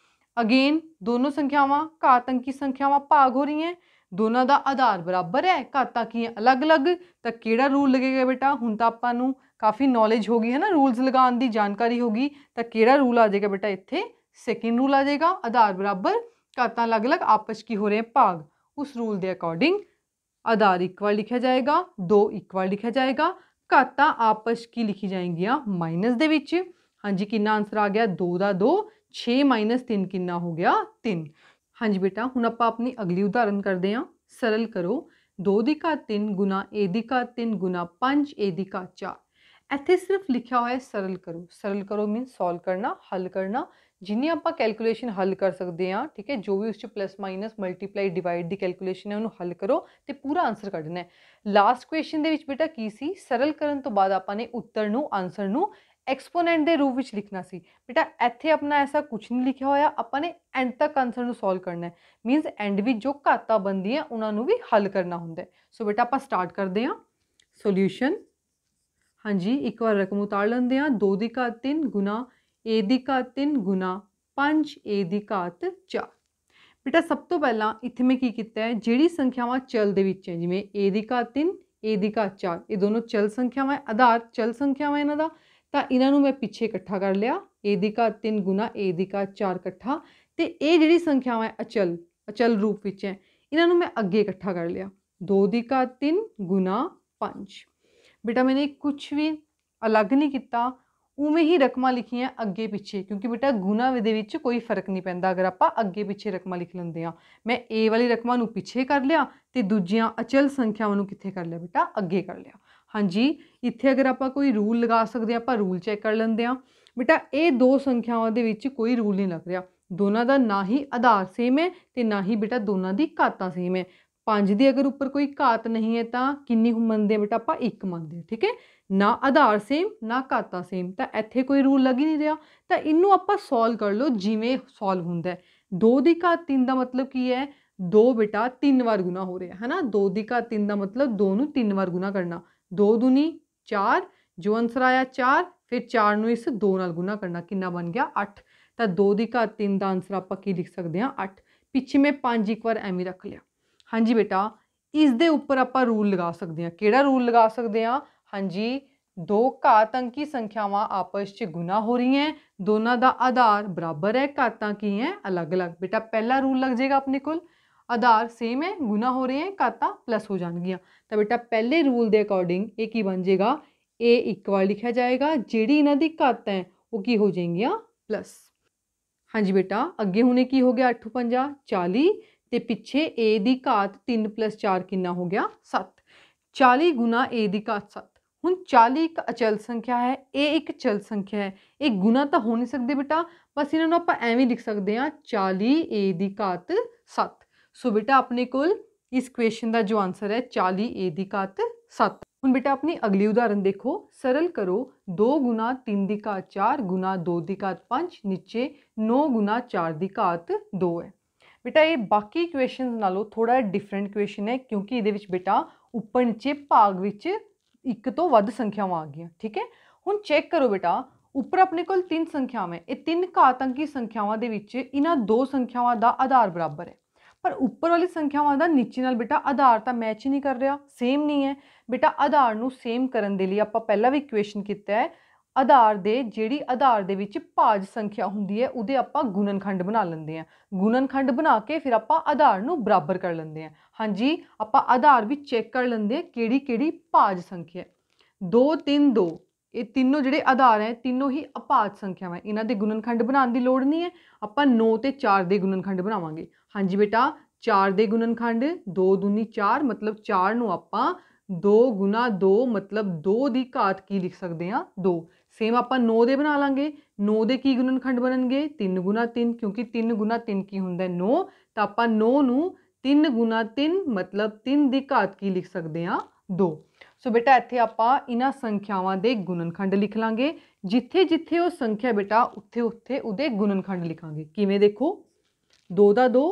ਅਗੇਨ ਦੋਨੋਂ ਸੰਖਿਆਵਾਂ ਘਾਤ ਅੰਕੀ ਸੰਖਿਆਵਾਂ ਭਾਗ ਹੋ ਰਹੀਆਂ, ਦੋਨਾਂ ਦਾ ਆਧਾਰ ਬਰਾਬਰ ਹੈ, ਘਾਤਾਂ ਕੀ ਅਲੱਗ-ਅਲੱਗ। ਤਾਂ ਕਿਹੜਾ ਰੂਲ ਲੱਗੇਗਾ ਬੇਟਾ, ਹੁਣ ਤਾਂ ਆਪਾਂ ਨੂੰ ਕਾਫੀ ਨੌਲੇਜ ਹੋ ਗਈ ਹੈ ਨਾ, ਰੂਲਸ ਲਗਾਉਣ ਦੀ ਜਾਣਕਾਰੀ ਹੋ ਗਈ। ਤਾਂ ਕਿਹੜਾ ਰੂਲ ਆ ਜਾਏਗਾ ਬੇਟਾ, ਇੱਥੇ ਸੈਕਿੰਡ ਰੂਲ ਆ ਜਾਏਗਾ। ਆਧਾਰ ਬਰਾਬਰ, ਘਾਤਾਂ ਅਲੱਗ-ਅਲੱਗ, ਆਪਸ ਕੀ ਹੋ ਰਹੇ ਭਾਗ। ਉਸ ਰੂਲ ਦੇ ਅਕੋਰਡਿੰਗ ਆਧਾਰ ਇੱਕ ਵਾਰ ਲਿਖਿਆ ਜਾਏਗਾ, 2 ਇੱਕ ਵਾਰ ਲਿਖਿਆ ਜਾਏਗਾ, ਘਾਤਾਂ ਆਪਸ ਕੀ ਲਿਖੀ ਜਾਏਗੀਆਂ ਮਾਈਨਸ ਦੇ ਵਿੱਚ। ਹਾਂਜੀ, ਕਿੰਨਾ ਆਂਸਰ ਆ ਗਿਆ, 2 ਦਾ 2, 6 - 3 ਕਿੰਨਾ ਹੋ ਗਿਆ 3। ਹਾਂਜੀ ਬੇਟਾ, ਹੁਣ ਆਪਾਂ ਆਪਣੀ ਅਗਲੀ ਉਦਾਹਰਨ ਕਰਦੇ ਹਾਂ। ਸਰਲ ਕਰੋ 2 ਦੀ ਘਾਤ 3 ਗੁਣਾ a ਦੀ ਘਾਤ 3 ਗੁਣਾ 5a ਦੀ ਘਾਤ 4। ਇੱਥੇ ਸਿਰਫ ਲਿਖਿਆ ਹੋਇਆ ਸਰਲ ਕਰੋ। ਸਰਲ ਕਰੋ ਮੀਨਸ ਸੋਲਵ ਕਰਨਾ, ਹੱਲ ਕਰਨਾ। ਜਿੰਨੀ ਆਪਾਂ ਕੈਲਕੂਲੇਸ਼ਨ ਹੱਲ ਕਰ ਸਕਦੇ ਹਾਂ, ਠੀਕ ਹੈ, ਜੋ ਵੀ ਉਸ 'ਚ ਪਲੱਸ ਮਾਈਨਸ ਮਲਟੀਪਲਾਈ ਡਿਵਾਈਡ ਦੀ ਕੈਲਕੂਲੇਸ਼ਨ ਹੈ, ਉਹਨੂੰ ਹੱਲ ਕਰੋ ਅਤੇ ਪੂਰਾ ਆਂਸਰ ਕੱਢਣਾ ਹੈ। ਲਾਸਟ ਕੁਐਸਚਨ ਦੇ ਵਿੱਚ ਬੇਟਾ ਕੀ ਸੀ, ਸਰਲ ਕਰਨ ਤੋਂ ਬਾਅਦ ਆਪਾਂ ਨੇ ਉੱਤਰ ਨੂੰ, ਆਂਸਰ ਨੂੰ ਐਕਸਪੋਨੈਂਟ ਦੇ ਰੂਪ ਵਿੱਚ ਲਿਖਣਾ ਸੀ। ਬੇਟਾ ਇੱਥੇ ਆਪਣਾ ਐਸਾ ਕੁਛ ਨਹੀਂ ਲਿਖਿਆ ਹੋਇਆ, ਆਪਾਂ ਨੇ ਐਂਡ ਤੱਕ ਆਂਸਰ ਨੂੰ ਸੋਲਵ ਕਰਨਾ ਹੈ। ਮੀਨਸ ਐਂਡ ਵਿੱਚ ਜੋ ਘਾਤਾਂ ਬਣਦੀਆਂ ਉਹਨਾਂ ਨੂੰ ਵੀ ਹੱਲ ਕਰਨਾ ਹੁੰਦਾ ਹੈ। ਸੋ ਬੇਟਾ ਆਪਾਂ ਸਟਾਰਟ ਕਰਦੇ ਹਾਂ ਸੋਲਿਊਸ਼ਨ। ਹਾਂਜੀ, ਇੱਕ ਵਾਰ ਰਕਮ ਉਤਾਰ ਲੈਂਦੇ ਹਾਂ। 2 ਦੀ ਘਾਤ 3 ਗੁਣਾ a ਦੀ ਘਾਤ 3 ਗੁਣਾ 5a ਦੀ ਘਾਤ 4। ਬੇਟਾ ਸਭ ਤੋਂ ਪਹਿਲਾਂ ਇੱਥੇ ਮੈਂ ਕੀ ਕੀਤਾ ਹੈ, ਜਿਹੜੀ ਸੰਖਿਆਵਾਂ ਚਲ ਦੇ ਵਿੱਚ ਹੈ, ਜਿਵੇਂ a ਦੀ ਘਾਤ 3 a ਦੀ ਘਾਤ 4, ਇਹ ਦੋਨੋਂ ਚਲ ਸੰਖਿਆਵਾਂ, ਆਧਾਰ ਚਲ ਸੰਖਿਆਵਾਂ ਇਹਨਾਂ ਦਾ। ਤਾਂ ਇਹਨਾਂ ਨੂੰ ਮੈਂ ਪਿੱਛੇ ਇਕੱਠਾ ਕਰ ਲਿਆ, a ਦੀ ਘਾਤ 3 ਗੁਣਾ a ਦੀ ਘਾਤ 4 ਇਕੱਠਾ। ਅਤੇ ਇਹ ਜਿਹੜੀ ਸੰਖਿਆਵਾਂ ਅਚਲ, ਅਚਲ ਰੂਪ ਵਿੱਚ ਹੈ, ਇਹਨਾਂ ਨੂੰ ਮੈਂ ਅੱਗੇ ਇਕੱਠਾ ਕਰ ਲਿਆ, 2 ਦੀ ਘਾਤ 3 ਗੁਣਾ 5। ਬੇਟਾ ਮੈंने ਕੁਛ ਵੀ ਅਲੱਗ ਨਹੀਂ ਕੀਤਾ, ਉਵੇਂ ਹੀ ਰਕਮਾਂ ਲਿਖੀਆਂ ਅੱਗੇ ਪਿੱਛੇ, ਕਿਉਂਕਿ ਬੇਟਾ ਗੁਣਾ ਦੇ ਵਿੱਚ ਕੋਈ ਫਰਕ ਨਹੀਂ ਪੈਂਦਾ ਅਗਰ ਆਪਾਂ ਅੱਗੇ ਪਿੱਛੇ ਰਕਮਾਂ ਲਿਖ ਲੈਂਦੇ ਹਾਂ। ਮੈਂ a ਵਾਲੀ ਰਕਮਾਂ ਨੂੰ ਪਿੱਛੇ ਕਰ ਲਿਆ ਅਤੇ ਦੂਜੀਆਂ ਅਚਲ ਸੰਖਿਆਵਾਂ ਨੂੰ ਕਿੱਥੇ ਕਰ ਲਿਆ ਬੇਟਾ, ਅੱਗੇ ਕਰ ਲਿਆ। ਹਾਂਜੀ, ਇੱਥੇ ਅਗਰ ਆਪਾਂ ਕੋਈ ਰੂਲ ਲਗਾ ਸਕਦੇ ਹਾਂ, ਆਪਾਂ ਰੂਲ ਚੈੱਕ ਕਰ ਲੈਂਦੇ ਹਾਂ। ਬੇਟਾ ਇਹ ਦੋ ਸੰਖਿਆਵਾਂ ਦੇ ਵਿੱਚ ਕੋਈ ਰੂਲ ਨਹੀਂ ਲੱਗ ਰਿਹਾ, ਦੋਨਾਂ ਦਾ ਨਾ ਹੀ ਆਧਾਰ ਸੇਮ ਹੈ ਅਤੇ ਨਾ ਹੀ ਬੇਟਾ ਦੋਨਾਂ ਦੀ ਘਾਤਾਂ ਸੇਮ ਹੈ। 5 ਦੀ ਅਗਰ ਉੱਪਰ ਕੋਈ ਘਾਤ ਨਹੀਂ ਹੈ ਤਾਂ ਕਿੰਨੀ ਮੰਨਦੇ ਬੇਟਾ, ਆਪਾਂ 1 ਮੰਨਦੇ ਹਾਂ। ਠੀਕ ਹੈ, ਨਾ ਆਧਾਰ ਸੇਮ ਨਾ ਘਾਤਾਂ ਸੇਮ, ਤਾਂ ਇੱਥੇ ਕੋਈ ਰੂਲ ਲੱਗ ਹੀ ਨਹੀਂ ਰਿਹਾ। ਤਾਂ ਇਹਨੂੰ ਆਪਾਂ ਸੋਲਵ ਕਰ ਲਓ ਜਿਵੇਂ ਸੋਲਵ ਹੁੰਦਾ। 2 ਦੀ ਘਾਤ 3 ਦਾ ਮਤਲਬ ਕੀ ਹੈ, 2 ਬੇਟਾ 3 ਵਾਰ ਗੁਣਾ ਹੋ ਰਿਹਾ ਹੈ ਨਾ। 2 ਦੀ ਘਾਤ 3 ਦਾ ਮਤਲਬ 2 ਨੂੰ 3 ਵਾਰ ਗੁਣਾ ਕਰਨਾ, 2 ਦੂਣੀ 4, ਜੋ ਆਂਸਰ ਆਇਆ 4, ਫਿਰ 4 ਨੂੰ ਇਸ 2 ਨਾਲ ਗੁਣਾ ਕਰਨਾ, ਕਿੰਨਾ ਬਣ ਗਿਆ 8। ਤਾਂ 2 ਦੀ ਘਾਤ 3 ਦਾ ਆਂਸਰ ਆਪਾਂ ਕੀ ਲਿਖ ਸਕਦੇ ਹਾਂ, 8। ਪਿੱਛੇ ਮੈਂ 5 ਇੱਕ ਵਾਰ ਐਵੇਂ ਰੱਖ ਲਿਆ। ਹਾਂਜੀ ਬੇਟਾ, ਇਸ ਦੇ ਉੱਪਰ ਆਪਾਂ ਰੂਲ ਲਗਾ ਸਕਦੇ ਹਾਂ। ਕਿਹੜਾ ਰੂਲ ਲਗਾ ਸਕਦੇ ਹਾਂ, ਹਾਂਜੀ, ਦੋ ਘਾਤ ਅੰਕੀ ਸੰਖਿਆਵਾਂ ਆਪਸ 'ਚ ਗੁਣਾ ਹੋ ਰਹੀਆਂ, ਦੋਨਾਂ ਦਾ ਆਧਾਰ ਬਰਾਬਰ ਹੈ, ਘਾਤਾਂ ਕੀ ਹੈ ਅਲੱਗ-ਅਲੱਗ। ਬੇਟਾ ਪਹਿਲਾ ਰੂਲ ਲੱਗ ਜਾਏਗਾ ਆਪਣੇ ਕੋਲ, ਆਧਾਰ ਸੇਮ ਹੈ, ਗੁਣਾ ਹੋ ਰਹੇ ਹੈ, ਘਾਤਾਂ ਪਲੱਸ ਹੋ ਜਾਣਗੀਆਂ। ਤਾਂ ਬੇਟਾ ਪਹਿਲੇ ਰੂਲ ਦੇ ਅਕੋਰਡਿੰਗ ਇਹ ਕੀ ਬਣ ਜਾਏਗਾ, ਇਹ ਇੱਕ ਵਾਰ ਲਿਖਿਆ ਜਾਏਗਾ, ਜਿਹੜੀ ਇਹਨਾਂ ਦੀ ਘਾਤਾਂ ਹੈ ਉਹ ਕੀ ਹੋ ਜਾਏਗੀਆਂ ਪਲੱਸ। ਹਾਂਜੀ ਬੇਟਾ, ਅੱਗੇ ਹੁਣੇ ਕੀ ਹੋ ਗਿਆ, 8 × 5 = 40 ਅਤੇ ਪਿੱਛੇ a ਦੀ ਘਾਤ 3 + 4 ਕਿੰਨਾ ਹੋ ਗਿਆ 7। 40 ਗੁਣਾ a ਦੀ ਘਾਤ 7। ਹੁਣ 40 ਇੱਕ ਅਚਲ ਸੰਖਿਆ ਹੈ, ਇਹ ਇੱਕ ਚਲ ਸੰਖਿਆ ਹੈ, ਇਹ ਗੁਣਾ ਤਾਂ ਹੋ ਨਹੀਂ ਸਕਦੇ ਬੇਟਾ, ਬਸ ਇਹਨਾਂ ਨੂੰ ਆਪਾਂ ਐਵੇਂ ਲਿਖ ਸਕਦੇ ਹਾਂ 40a ਦੀ ਘਾਤ 7। ਸੋ ਬੇਟਾ ਆਪਣੇ ਕੋਲ ਇਸ ਕੁਐਸਚਨ ਦਾ ਜੋ ਆਂਸਰ ਹੈ 40a ਦੀ ਘਾਤ 7। ਹੁਣ ਬੇਟਾ ਆਪਣੀ ਅਗਲੀ ਉਦਾਹਰਨ ਦੇਖੋ। ਸਰਲ ਕਰੋ 2 ਗੁਣਾ 3 ਦੀ ਘਾਤ 4 ਗੁਣਾ 2 ਦੀ ਘਾਤ 5, ਨੀਚੇ 9 ਗੁਣਾ 4 ਦੀ ਘਾਤ 2 ਹੈ। ਬੇਟਾ ਇਹ ਬਾਕੀ ਕੁਐਸਚਨਸ ਨਾਲੋਂ ਥੋੜਾ ਡਿਫਰੈਂਟ ਕੁਐਸਚਨ ਹੈ, ਕਿਉਂਕਿ ਇਹਦੇ ਵਿੱਚ ਬੇਟਾ ਉੱਪਰ ਨੀਚੇ ਭਾਗ ਵਿੱਚ ਇੱਕ ਤੋਂ ਵੱਧ ਸੰਖਿਆਵਾਂ ਆ ਗਈਆਂ। ਠੀਕ ਹੈ, ਹੁਣ ਚੈੱਕ ਕਰੋ ਬੇਟਾ, ਉੱਪਰ ਆਪਣੇ ਕੋਲ 3 ਸੰਖਿਆਵਾਂ, ਇਹ 3 ਘਾਤ ਅੰਕੀ ਸੰਖਿਆਵਾਂ ਦੇ ਵਿੱਚ ਇਹਨਾਂ 2 ਸੰਖਿਆਵਾਂ ਦਾ ਆਧਾਰ ਬਰਾਬਰ ਹੈ, ਪਰ ਉੱਪਰ ਵਾਲੀ ਸੰਖਿਆਵਾਂ ਦਾ ਨੀਚੇ ਨਾਲ ਬੇਟਾ ਆਧਾਰ ਤਾਂ ਮੈਚ ਹੀ ਨਹੀਂ ਕਰ ਰਿਹਾ, ਸੇਮ ਨਹੀਂ ਹੈ। बेटा आधार ਨੂੰ ਸੇਮ ਕਰਨ ਦੇ ਲਈ ਆਪਾਂ ਪਹਿਲਾਂ ਵੀ ਇਕੁਏਸ਼ਨ ਕੀਤਾ ਹੈ, ਆਧਾਰ ਦੇ ਜਿਹੜੀ ਆਧਾਰ ਦੇ ਵਿੱਚ ਭਾਜ ਸੰਖਿਆ ਹੁੰਦੀ ਹੈ ਉਹਦੇ ਆਪਾਂ ਗੁਣਨਖੰਡ ਬਣਾ ਲੈਂਦੇ ਹਾਂ। ਗੁਣਨਖੰਡ ਬਣਾ ਕੇ ਫਿਰ ਆਪਾਂ ਆਧਾਰ ਨੂੰ ਬਰਾਬਰ ਕਰ ਲੈਂਦੇ ਹਾਂ। ਹਾਂਜੀ, ਆਪਾਂ ਆਧਾਰ ਵੀ ਚੈੱਕ ਕਰ ਲੈਂਦੇ ਹਾਂ ਕਿਹੜੀ ਕਿਹੜੀ ਭਾਜ ਸੰਖਿਆ। 2 3 2 ਇਹ ਤਿੰਨੋਂ ਜਿਹੜੇ ਆਧਾਰ ਹੈ ਤਿੰਨੋਂ ਹੀ ਅਭਾਜ ਸੰਖਿਆਵਾਂ, ਇਹਨਾਂ ਦੇ ਗੁਣਨਖੰਡ ਬਣਾਉਣ ਦੀ ਲੋੜ ਨਹੀਂ ਹੈ। ਆਪਾਂ 9 ਤੇ 4 ਦੇ ਗੁਣਨਖੰਡ ਬਣਾਵਾਂਗੇ। ਹਾਂਜੀ ਬੇਟਾ, 4 ਦੇ ਗੁਣਨਖੰਡ 2 दूनी 4 मतलब 4 ਨੂੰ ਆਪਾਂ 2 ਗੁਣਾ 2 मतलब 2 ਦੀ ਘਾਤ ਕੀ ਲਿਖ ਸਕਦੇ ਹਾਂ 2। ਸੇਮ ਆਪਾਂ 9 ਦੇ ਬਣਾ ਲਾਂਗੇ। 9 ਦੇ ਕੀ ਗੁਣਨਖੰਡ ਬਣਨਗੇ 3 ਗੁਣਾ 3, ਕਿਉਂਕਿ 3 ਗੁਣਾ 3 ਕੀ ਹੁੰਦਾ 9, ਤਾਂ ਆਪਾਂ 9 ਨੂੰ 3 ਗੁਣਾ 3 मतलब 3 ਦੀ ਘਾਤ ਕੀ ਲਿਖ ਸਕਦੇ ਹਾਂ 2। ਸੋ ਬੇਟਾ ਇੱਥੇ ਆਪਾਂ ਇਹਨਾਂ ਸੰਖਿਆਵਾਂ ਦੇ ਗੁਣਨਖੰਡ ਲਿਖ ਲਾਂਗੇ। ਜਿੱਥੇ ਜਿੱਥੇ ਉਹ ਸੰਖਿਆ ਬੇਟਾ ਉੱਥੇ ਉੱਥੇ ਉਹਦੇ ਗੁਣਨਖੰਡ ਲਿਖਾਂਗੇ। ਕਿਵੇਂ ਦੇਖੋ, 2 ਦਾ 2,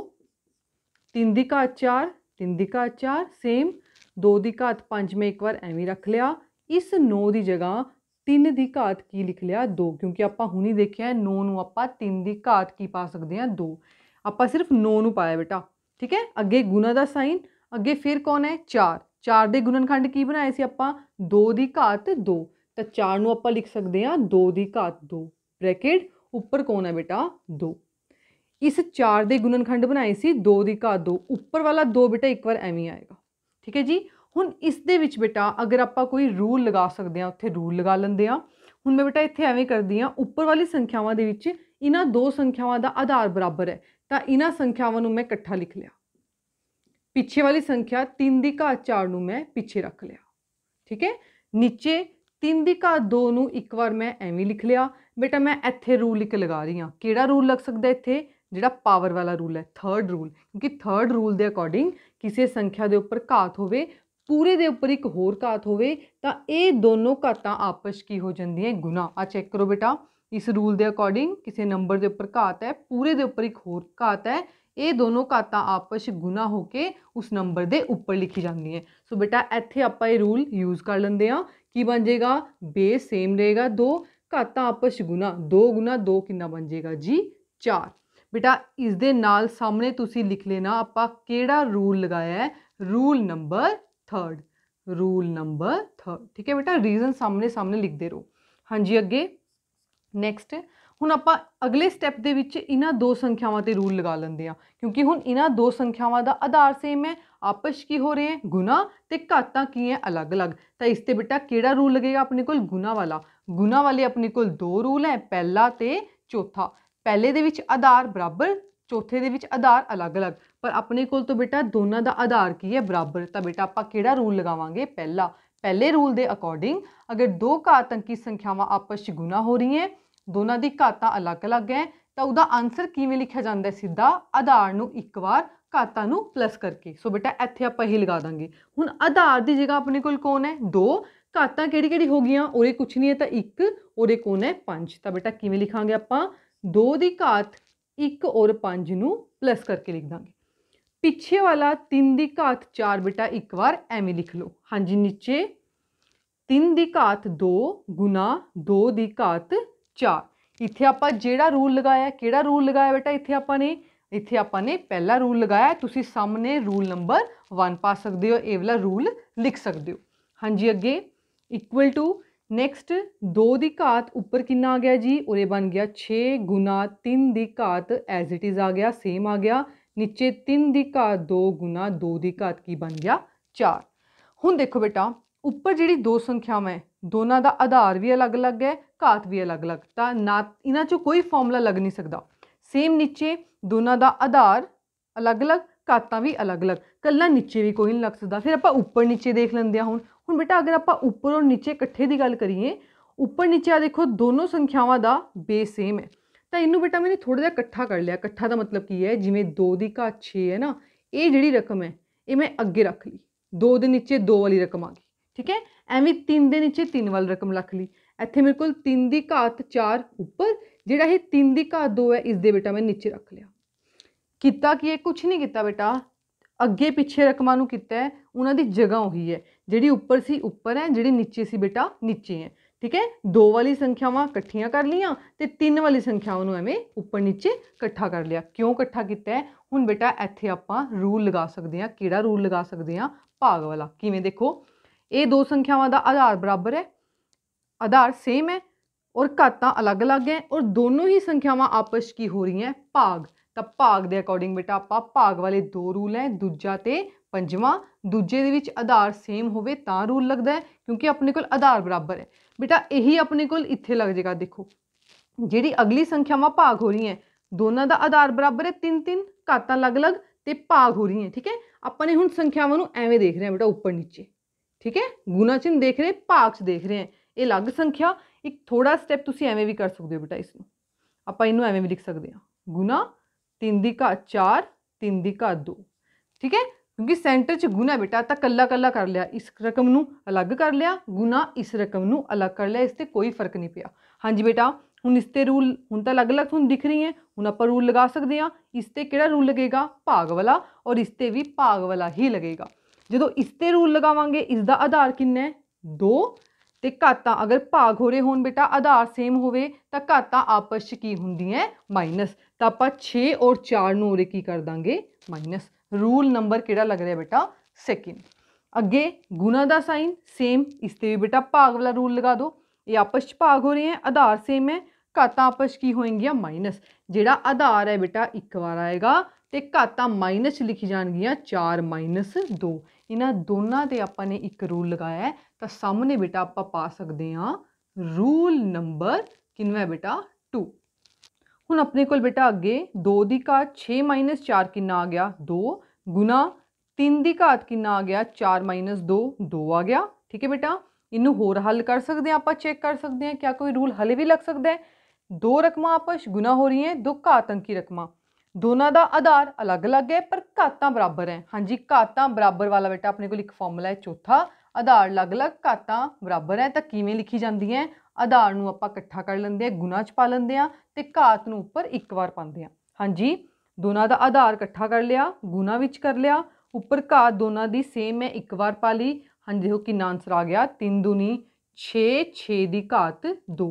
3 ਦੀ ਘਾਤ 4, 3 ਦੀ ਘਾਤ 4, ਸੇਮ 2 ਦੀ ਘਾਤ 5 ਮੈਂ ਇੱਕ ਵਾਰ ਐਵੇਂ ਰੱਖ ਲਿਆ। ਇਸ 9 ਦੀ ਜਗ੍ਹਾ 3 ਦੀ ਘਾਤ ਕੀ ਲਿਖ ਲਿਆ 2, ਕਿਉਂਕਿ ਆਪਾਂ ਹੁਣੀ ਦੇਖਿਆ 9 ਨੂੰ ਆਪਾਂ 3 ਦੀ ਘਾਤ ਕੀ ਪਾ ਸਕਦੇ ਹਾਂ 2। ਆਪਾਂ ਸਿਰਫ 9 ਨੂੰ ਪਾਇਆ ਬੇਟਾ, ਠੀਕ ਹੈ। ਅੱਗੇ ਗੁਣਾ ਦਾ ਸਾਈਨ, ਅੱਗੇ ਫਿਰ ਕੌਣ ਹੈ 4। 4 ਦੇ ਗੁਣਨਖੰਡ ਕੀ ਬਣਾਏ ਸੀ ਆਪਾਂ 2 ਦੀ ਘਾਤ 2, ਤਾਂ 4 ਨੂੰ ਆਪਾਂ ਲਿਖ ਸਕਦੇ ਹਾਂ 2 ਦੀ ਘਾਤ 2, ਬ੍ਰੈਕਟ ਉੱਪਰ ਕੌਣ ਹੈ ਬੇਟਾ 2। ਇਸ 4 ਦੇ ਗੁਣਨਖੰਡ ਬਣਾਏ ਸੀ 2 ਦੀ ਘਾਤ 2, ਉੱਪਰ ਵਾਲਾ 2 ਬੇਟਾ ਇੱਕ ਵਾਰ ਐਵੇਂ ਆਏਗਾ, ਠੀਕ ਹੈ ਜੀ। ਹੁਣ ਇਸ ਦੇ ਵਿੱਚ ਬੇਟਾ ਅਗਰ ਆਪਾਂ ਕੋਈ ਰੂਲ ਲਗਾ ਸਕਦੇ ਹਾਂ ਉੱਥੇ ਰੂਲ ਲਗਾ ਲੈਂਦੇ ਹਾਂ। ਹੁਣ ਮੈਂ ਬੇਟਾ ਇੱਥੇ ਐਵੇਂ ਕਰਦੀ ਹਾਂ, ਉੱਪਰ ਵਾਲੀ ਸੰਖਿਆਵਾਂ ਦੇ ਵਿੱਚ ਇਹਨਾਂ ਦੋ ਸੰਖਿਆਵਾਂ ਦਾ ਆਧਾਰ ਬਰਾਬਰ ਹੈ, ਤਾਂ ਇਹਨਾਂ ਸੰਖਿਆਵਾਂ ਨੂੰ ਮੈਂ ਇਕੱਠਾ ਲਿਖ ਲਿਆ। ਪਿੱਛੇ ਵਾਲੀ ਸੰਖਿਆ 3 ਦੀ ਘਾਤ 4 ਨੂੰ ਮੈਂ ਪਿੱਛੇ ਰੱਖ ਲਿਆ, ਠੀਕ ਹੈ। ਨੀਚੇ 3 ਦੀ ਘਾਤ 2 ਨੂੰ ਇੱਕ ਵਾਰ ਮੈਂ ਐਵੇਂ ਲਿਖ ਲਿਆ। ਬੇਟਾ ਮੈਂ ਇੱਥੇ ਰੂਲ ਇੱਕ ਲਗਾ ਰਹੀ ਹਾਂ। ਕਿਹੜਾ ਰੂਲ ਲੱਗ ਸਕਦਾ ਇੱਥੇ, ਜਿਹੜਾ ਪਾਵਰ ਵਾਲਾ ਰੂਲ ਹੈ, ਥਰਡ ਰੂਲ, ਕਿਉਂਕਿ ਥਰਡ ਰੂਲ ਦੇ ਅਕੋਰਡਿੰਗ ਕਿਸੇ ਸੰਖਿਆ ਦੇ ਉੱਪਰ ਘਾਤ ਹੋਵੇ, ਪੂਰੇ ਦੇ ਉੱਪਰ ਇੱਕ ਹੋਰ ਘਾਤ ਹੋਵੇ, ਤਾਂ ਇਹ ਦੋਨੋਂ ਘਾਤਾਂ ਆਪਸ ਕੀ ਹੋ ਜਾਂਦੀਆਂ ਗੁਣਾ। ਆ ਚੈੱਕ ਕਰੋ ਬੇਟਾ, ਇਸ ਰੂਲ ਦੇ ਅਕੋਰਡਿੰਗ ਕਿਸੇ ਨੰਬਰ ਦੇ ਉੱਪਰ ਘਾਤ ਹੈ, ਪੂਰੇ ਦੇ ਉੱਪਰ ਇੱਕ ਹੋਰ ਘਾਤ ਹੈ, ਇਹ ਦੋਨੋਂ ਘਾਤਾਂ ਆਪਸ ਗੁਣਾ ਹੋ ਕੇ ਉਸ ਨੰਬਰ ਦੇ ਉੱਪਰ ਲਿਖੀ ਜਾਂਦੀ ਹੈ। ਸੋ ਬੇਟਾ ਇੱਥੇ ਆਪਾਂ ਇਹ ਰੂਲ ਯੂਜ਼ ਕਰ ਲੈਂਦੇ ਹਾਂ। ਕੀ ਬਣ ਜਾਏਗਾ, ਬੇਸ ਸੇਮ ਰਹੇਗਾ 2, ਘਾਤਾਂ ਆਪਸ ਗੁਣਾ, 2 ਗੁਣਾ 2 ਕਿੰਨਾ ਬਣ ਜਾਏਗਾ ਜੀ 4। ਬੇਟਾ ਇਸ ਦੇ ਨਾਲ ਸਾਹਮਣੇ ਤੁਸੀਂ ਲਿਖ ਲੈਣਾ ਆਪਾਂ ਕਿਹੜਾ ਰੂਲ ਲਗਾਇਆ ਹੈ, ਰੂਲ ਨੰਬਰ 3, ਰੂਲ ਨੰਬਰ 3, ਠੀਕ ਹੈ ਬੇਟਾ। ਰੀਜ਼ਨ ਸਾਹਮਣੇ ਸਾਹਮਣੇ ਲਿਖਦੇ ਰਹੋ। ਹਾਂਜੀ ਅੱਗੇ ਨੈਕਸਟ, ਹੁਣ ਆਪਾਂ ਅਗਲੇ ਸਟੈਪ ਦੇ ਵਿੱਚ ਇਹਨਾਂ ਦੋ ਸੰਖਿਆਵਾਂ ਤੇ ਰੂਲ ਲਗਾ ਲੈਂਦੇ ਹਾਂ, ਕਿਉਂਕਿ ਹੁਣ ਇਹਨਾਂ ਦੋ ਸੰਖਿਆਵਾਂ ਦਾ ਆਧਾਰ ਸੇਮ ਹੈ, ਆਪਸ ਕੀ ਹੋ ਰਹੇ ਹੈ ਗੁਣਾ, ਤੇ ਘਾਤਾਂ ਕੀ ਹੈ ਅਲੱਗ-ਅਲੱਗ। ਤਾਂ ਇਸ ਤੇ ਬੇਟਾ ਕਿਹੜਾ ਰੂਲ ਲੱਗੇਗਾ ਆਪਣੇ ਕੋਲ, ਗੁਣਾ ਵਾਲਾ। ਗੁਣਾ ਵਾਲੇ ਆਪਣੇ ਕੋਲ ਦੋ ਰੂਲ ਹੈ, ਪਹਿਲਾ ਤੇ ਚੌਥਾ। ਪਹਿਲੇ ਦੇ ਵਿੱਚ ਆਧਾਰ ਬਰਾਬਰ, ਚੌਥੇ ਦੇ ਵਿੱਚ ਆਧਾਰ ਅਲੱਗ-ਅਲੱਗ, ਪਰ ਆਪਣੇ ਕੋਲ ਤਾਂ ਬੇਟਾ ਦੋਨਾਂ ਦਾ ਆਧਾਰ ਕੀ ਹੈ ਬਰਾਬਰ। ਤਾਂ ਬੇਟਾ ਆਪਾਂ ਕਿਹੜਾ ਰੂਲ ਲਗਾਵਾਂਗੇ, ਪਹਿਲਾ। ਪਹਿਲੇ ਰੂਲ ਦੇ ਅਕੋਰਡਿੰਗ ਅਗਰ ਦੋ ਘਾਤ ਅੰਕੀ ਸੰਖਿਆਵਾਂ ਆਪਸ 'ਚ ਗੁਣਾ ਹੋ ਰਹੀਆਂ, ਦੋਨਾਂ ਦੀ ਘਾਤਾਂ ਅਲੱਗ-ਅਲੱਗ ਹੈ, ਤਾਂ ਉਹਦਾ ਆਨਸਰ ਕਿਵੇਂ ਲਿਖਿਆ ਜਾਂਦਾ ਹੈ, ਸਿੱਧਾ ਆਧਾਰ ਨੂੰ ਇੱਕ ਵਾਰ ਘਾਤਾਂ ਨੂੰ ਪਲੱਸ ਕਰਕੇ। ਸੋ ਬੇਟਾ ਇੱਥੇ ਆਪਾਂ ਇਹ ਲਗਾ ਦਾਂਗੇ। ਹੁਣ ਆਧਾਰ ਦੀ ਜਗ੍ਹਾ ਆਪਣੇ ਕੋਲ ਕੌਣ ਹੈ 2, ਘਾਤਾਂ ਕਿਹੜੀ ਕਿਹੜੀ ਹੋ ਗਈਆਂ, ਉਹਦੇ ਕੁਛ ਨਹੀਂ ਹੈ ਤਾਂ 1, ਉਹਦੇ ਕੌਣ ਹੈ 5। ਤਾਂ ਬੇਟਾ ਕਿਵੇਂ ਲਿਖਾਂਗੇ ਆਪਾਂ 2 ਦੀ ਘਾਤ 1 ਔਰ 5 ਨੂੰ ਪਲੱਸ ਕਰਕੇ ਲਿਖ ਦਾਂਗੇ। ਪਿੱਛੇ ਵਾਲਾ 3 ਦੀ ਘਾਤ 4 ਬੇਟਾ ਇੱਕ ਵਾਰ ਐਵੇਂ ਲਿਖ ਲਓ। ਹਾਂਜੀ ਨੀਚੇ 3 ਦੀ ਘਾਤ 2 ਗੁਣਾ 2 ਦੀ ਘਾਤ 4। ਇੱਥੇ ਆਪਾਂ ਜਿਹੜਾ ਰੂਲ ਲਗਾਇਆ, ਕਿਹੜਾ ਰੂਲ ਲਗਾਇਆ ਬੇਟਾ ਇੱਥੇ ਆਪਾਂ ਨੇ ਪਹਿਲਾ ਰੂਲ ਲਗਾਇਆ। ਤੁਸੀਂ ਸਾਹਮਣੇ ਰੂਲ ਨੰਬਰ 1 ਪਾ ਸਕਦੇ ਹੋ, ਇਹ ਵਾਲਾ ਰੂਲ ਲਿਖ ਸਕਦੇ ਹੋ। ਹਾਂਜੀ ਅੱਗੇ ਇਕੁਅਲ ਟੂ ਨੈਕਸਟ 2 ਦੀ ਘਾਤ ਉੱਪਰ ਕਿੰਨਾ ਆ ਗਿਆ ਜੀ, ਉਰੇ ਬਣ ਗਿਆ 6 ਗੁਣਾ 3 ਦੀ ਘਾਤ ਐਜ਼ ਇਟ ਇਜ਼ ਆ ਗਿਆ, ਸੇਮ ਆ ਗਿਆ। ਨੀਚੇ 3 ਦੀ ਘਾਤ 2 ਗੁਣਾ 2 ਦੀ ਘਾਤ ਕੀ ਬਣ ਗਿਆ 4। ਹੁਣ ਦੇਖੋ ਬੇਟਾ ਉੱਪਰ ਜਿਹੜੀ ਦੋ ਸੰਖਿਆਵਾਂ ਹੈ, ਦੋਨਾਂ ਦਾ ਆਧਾਰ ਵੀ ਅਲੱਗ-ਅਲੱਗ ਹੈ, ਘਾਤ ਵੀ ਅਲੱਗ-ਅਲੱਗ, ਤਾਂ ਨਾ ਇਹਨਾਂ 'ਚੋਂ ਕੋਈ ਫਾਰਮੂਲਾ ਲੱਗ ਨਹੀਂ ਸਕਦਾ। ਸੇਮ ਨੀਚੇ ਦੋਨਾਂ ਦਾ ਆਧਾਰ ਅਲੱਗ-ਅਲੱਗ, ਘਾਤਾਂ ਵੀ ਅਲੱਗ-ਅਲੱਗ, ਕੱਲਾ ਨੀਚੇ ਵੀ ਕੋਈ ਨਹੀਂ ਲੱਗ ਸਕਦਾ। ਫਿਰ ਆਪਾਂ ਉੱਪਰ ਨੀਚੇ ਦੇਖ ਲੈਂਦੇ ਹਾਂ। ਹੁਣ ਬੇਟਾ ਅਗਰ ਆਪਾਂ ਉੱਪਰ ਔਰ ਨੀਚੇ ਇਕੱਠੇ ਦੀ ਗੱਲ ਕਰੀਏ, ਉੱਪਰ ਨੀਚੇ ਆ ਦੇਖੋ ਦੋਨੋਂ ਸੰਖਿਆਵਾਂ ਦਾ ਬੇਸ ਸੇਮ ਹੈ, ਤਾਂ ਇਹਨੂੰ ਬੇਟਾ ਮੈंने ਥੋੜ੍ਹਾ ਜਿਹਾ ਇਕੱਠਾ ਕਰ ਲਿਆ। ਇਕੱਠਾ ਦਾ ਮਤਲਬ ਕੀ ਹੈ, ਜਿਵੇਂ 2 ਦੀ ਘਾਤ 6 ਹੈ ਨਾ, ਇਹ ਜਿਹੜੀ ਰਕਮ ਹੈ ਇਹ ਮੈਂ ਅੱਗੇ ਰੱਖ ਲਈ, 2 ਦੇ ਨੀਚੇ 2 ਵਾਲੀ ਰਕਮ ਆ ਗਈ, ਠੀਕ ਹੈ। ਐਵੇਂ 3 ਦੇ ਨੀਚੇ 3 ਵਾਲੀ ਰਕਮ ਰੱਖ ਲਈ। ਇੱਥੇ ਮੇਰੇ ਕੋਲ 3 ਦੀ ਘਾਤ 4 ਉੱਪਰ, ਜਿਹੜਾ ਇਹ 3 ਦੀ ਘਾਤ 2 ਹੈ ਇਸ ਦੇ ਬੇਟਾ ਮੈਂ ਨੀਚੇ ਰੱਖ ਲਿਆ। ਕੀਤਾ ਕੀ ਹੈ, ਕੁਛ ਨਹੀਂ ਕੀਤਾ ਬੇਟਾ, ਅੱਗੇ ਪਿੱਛੇ ਰਕਮਾਂ ਨੂੰ ਕੀਤਾ ਹੈ, ਉਹਨਾਂ ਦੀ ਜਗ੍ਹਾ ਉਹੀ ਹੈ, ਜਿਹੜੀ ਉੱਪਰ ਸੀ ਉੱਪਰ ਹੈ, ਜਿਹੜੀ ਨੀਚੇ ਸੀ ਬੇਟਾ ਨੀਚੇ ਹੈ, ਠੀਕ ਹੈ। 2 ਵਾਲੀ ਸੰਖਿਆਵਾਂ ਇਕੱਠੀਆਂ ਕਰ ਲਈਆਂ ਤੇ 3 ਵਾਲੀ ਸੰਖਿਆਵਾਂ ਨੂੰ ਐਵੇਂ ਉੱਪਰ ਨੀਚੇ ਇਕੱਠਾ ਕਰ ਲਿਆ। ਕਿਉਂ ਇਕੱਠਾ ਕੀਤਾ ਹੈ, ਹੁਣ ਬੇਟਾ ਇੱਥੇ ਆਪਾਂ ਰੂਲ ਲਗਾ ਸਕਦੇ ਹਾਂ। ਕਿਹੜਾ ਰੂਲ ਲਗਾ ਸਕਦੇ ਹਾਂ, ਭਾਗ ਵਾਲਾ। ਕਿਵੇਂ ਦੇਖੋ ਇਹ ਦੋ ਸੰਖਿਆਵਾਂ ਦਾ ਆਧਾਰ ਬਰਾਬਰ ਹੈ, आधार सेम है और घातां अलग अलग है और दोनों ही संख्यावां आपस की हो रही हैं भाग। तो भाग के अकॉर्डिंग बेटा आपां भाग वाले दो रूल है, दूजा ते पंजवां। दूजे दे विच आधार सेम होवे तां रूल लगदा है क्योंकि अपने कोल आधार बराबर है। बेटा यही अपने कोल इत्थे लग जाएगा। देखो जिहड़ी अगली संख्यावां भाग हो रही हैं दोनों का आधार बराबर है, 3-3 घातां अलग अलग ते भाग हो रही हैं। ठीक है, अपने हुण संख्यावां नूं एवें देख रहे हैं बेटा ऊपर नीचे। ठीक है, गुणा चिन्ह देख रहे हैं, भाग च देख रहे हैं। ये अलग संख्या एक थोड़ा स्टैप तुसीं एवें भी कर सकते हो बेटा। इसनूं आपां इहनूं एवें भी लिख सकते हैं गुणा 3 दी घात 4 3 दी घात 2। ठीक है, क्योंकि सेंटर च गुणा बेटा तो कल्ला कल्ला कर लिया, इस रकम नूं अलग कर लिया, गुणा इस रकम नूं अलग कर लिया, इससे कोई फर्क नहीं पिया। हाँ जी बेटा, हुण इसते रूल हुण तो अलग अलग तुहानूं दिख रही हैं, हुण आपां रूल लगा सकते हैं। इसते किहड़ा रूल लगेगा? भाग वाला, और इसते भी भाग वाला ही लगेगा। जदों इसते रूल लगावांगे इसका आधार कितना है? 2 ते घातां अगर भाग हो रहे होण बेटा आधार सेम होवे तां घातां आपस च की हुंदियां माइनस। तो आपां 6 और 4 नूं उरे की कर दांगे माइनस। रूल नंबर किहड़ा लग रहा बेटा? सेकंड। अगे गुणा दा साइन सेम, इसते भी बेटा भाग वाला रूल लगा दो। ये आपस च भाग हो रहे हैं, आधार सेम है, घातां आपस की होएंगियां माइनस। जिहड़ा आधार है बेटा एक बार आएगा ते घातां माइनस लिखी जाणगियां 4 माइनस 2। इन्हां दोनों ते आपां ने एक रूल लगाया है तो सामने बेटा आपां पा सकते हैं रूल नंबर किनवा बेटा 2। हुण अपने कोल बेटा अगे 2 दी घात 6 माइनस 4 कितना आ गया? 2 गुणा 3 दी घात कितना आ गया? 4 माइनस 2 2 आ गया। ठीक है बेटा, इनू होर हल कर सकते हैं, आपां चेक कर सकते हैं क्या कोई रूल हले भी लग सकता है। दो रकमां आपस गुणा हो रही हैं, दो घात अंकी रकमां, दोनों का आधार अलग अलग है पर घातां बराबर है। हाँ जी, घातां बराबर वाला बेटा अपने को एक फॉर्मूला है चौथा, आधार अलग अलग घातां बराबर है। तो किवें लिखी जाती है? आधार नूं आपां इकट्ठा कर लेंदे हैं, गुणा च पा लेंदे हैं ते घात नूं उपर एक बार पाते हैं। हाँ जी, दोनों का आधार इकट्ठा कर लिया, गुणा विच कर लिया, उपर घात दोनों की सेम है एक बार पा ली। हाँ जी, देखो कितना आंसर आ गया 3 दूनी 6 6 दी घात 2।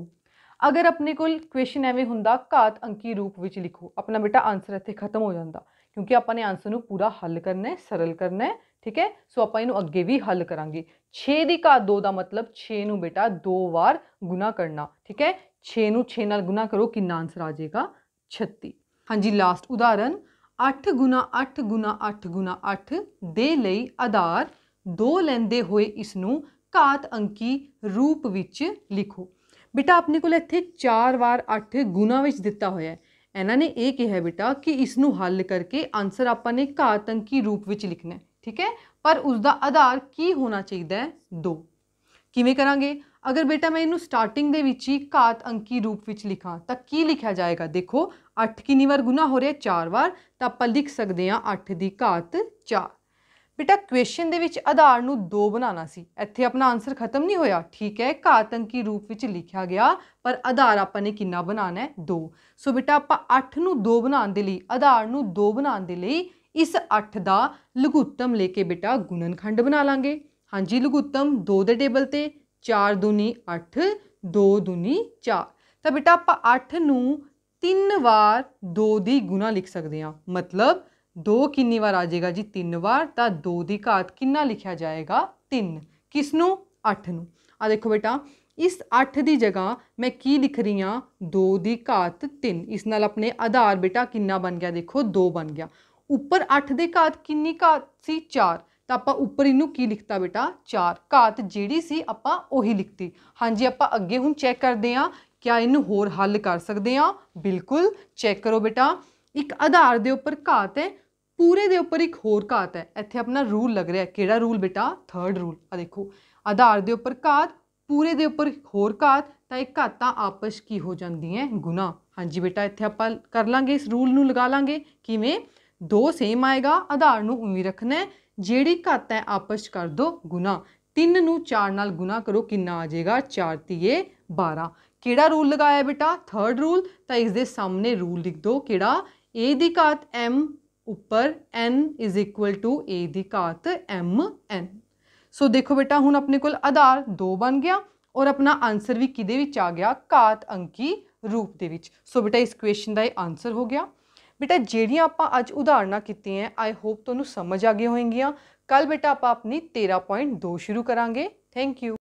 अगर अपने को क्वेश्चन एवं हुंदा घात अंकी रूप में लिखो, अपना बेटा आंसर इत्थे खत्म हो जाता क्योंकि आपने आंसर नूं पूरा हल करना है, सरल करना है। ठीक है, सो आप इनू अगे भी हल करांगे। 6 दी घात 2 का मतलब 6 नूं बेटा 2 बार गुणा करना। ठीक है, 6 नूं 6 नाल गुणा करो, कितना आंसर आ जाएगा? 36। हाँ जी, लास्ट उदाहरण 8 गुणा 8 गुणा 8 गुणा 8 दे लई आधार 2 लैंदे होए इसनूं घात अंकी रूप विच लिखो। बेटा अपने को इत्थे 4 बार 8 गुणा विच दिता होया है। इन्हां ने यह कहा बेटा कि इसनूं हल करके आंसर आपां ने घात अंकी रूप विच लिखना है। ठीक है, पर उसका आधार की होना चाहिए? 2। किवें करांगे? अगर बेटा मैं इनू स्टार्टिंग दे विच ही घात अंकी रूप विच लिखां तो की लिखा जाएगा? देखो 8 कितनी बार गुणा हो रहा है? 4 बार। तो आपां लिख सकते हैं 8 दी घात 4। बेटा क्वेश्चन दे विच आधार नूं 2 बनाना सी, इत्थे अपना आंसर खत्म नहीं होया। ठीक है, घात अंकी रूप विच लिखा गया पर आधार आपां ने कितना बनाना है? 2। सो बेटा आपां 8 नूं 2 बनाने दे लई, आधार नूं 2 बनाने दे लई इस 8 का लघुत्तम लेके बेटा गुणनखंड बना लांगे। हाँ जी, लघुत्तम 2 दे टेबल ते 4 दूनी 8 2 दूनी 4। तो बेटा आपां 8 नूं 3 बार 2 दी गुणा लिख सकते हैं, मतलब 2 कितनी बार आ जाएगा जी? 3 बार। तो 2 की घात कितना लिखा जाएगा? 3। किसनूं? 8 नूं। आ देखो बेटा इस 8 की जगह मैं की लिख रही हाँ? 2 की घात 3। इस नाल अपने आधार बेटा कितना बन गया? देखो 2 बन गया। उपर 8 की घात कितनी घात सी? 4। तो आपां उपर इनू की लिखता बेटा? 4। घात जिहड़ी सी आपां ओही लिखती। हाँ जी, आपां अगे हुण चैक करते हैं क्या इनू होर हल कर सकते हैं? बिल्कुल, चैक करो बेटा। एक आधार के उपर घात है, पूरे के उपर एक होर घात है। इत्थे अपना रूल लग रहा है, किहड़ा रूल बेटा? Third rule. आ देखो आधार के उपर घात, पूरे के उपर होर घात, तो एक घातां आपस की हो जाती हैं गुणा। हाँ जी बेटा, इत्थे आपां कर लांगे, इस रूल नूं लगा लांगे। किवें? 2 सेम आएगा, आधार नूं उवें रखना है, जिहड़ी घात है आपस कर दो गुणा। 3 नूं 4 नाल गुणा करो, कितना आ जाएगा? 4 तिये 12। किहड़ा रूल लगाया बेटा? Third rule. तो इसके सामने रूल लिख दो, किहड़ा? ए दी घात m उपर n इज इक्वल टू ए दी घात mn। सो देखो बेटा हुण अपने कोल आधार 2 बन गया और अपना आंसर भी किहदे विच आ गया? घात अंकी रूप दे विच। सो बेटा इस क्वेश्चन का यह आंसर हो गया। बेटा जिहड़ियां आपां अज उदाहरणां कीतियां आई होप तुहानूं समझ आ गई होएगियां। ਕੱਲ ਬੇਟਾ ਆਪਾਂ ਆਪਣੀ 13.2 ਸ਼ੁਰੂ ਕਰਾਂਗੇ। Thank you.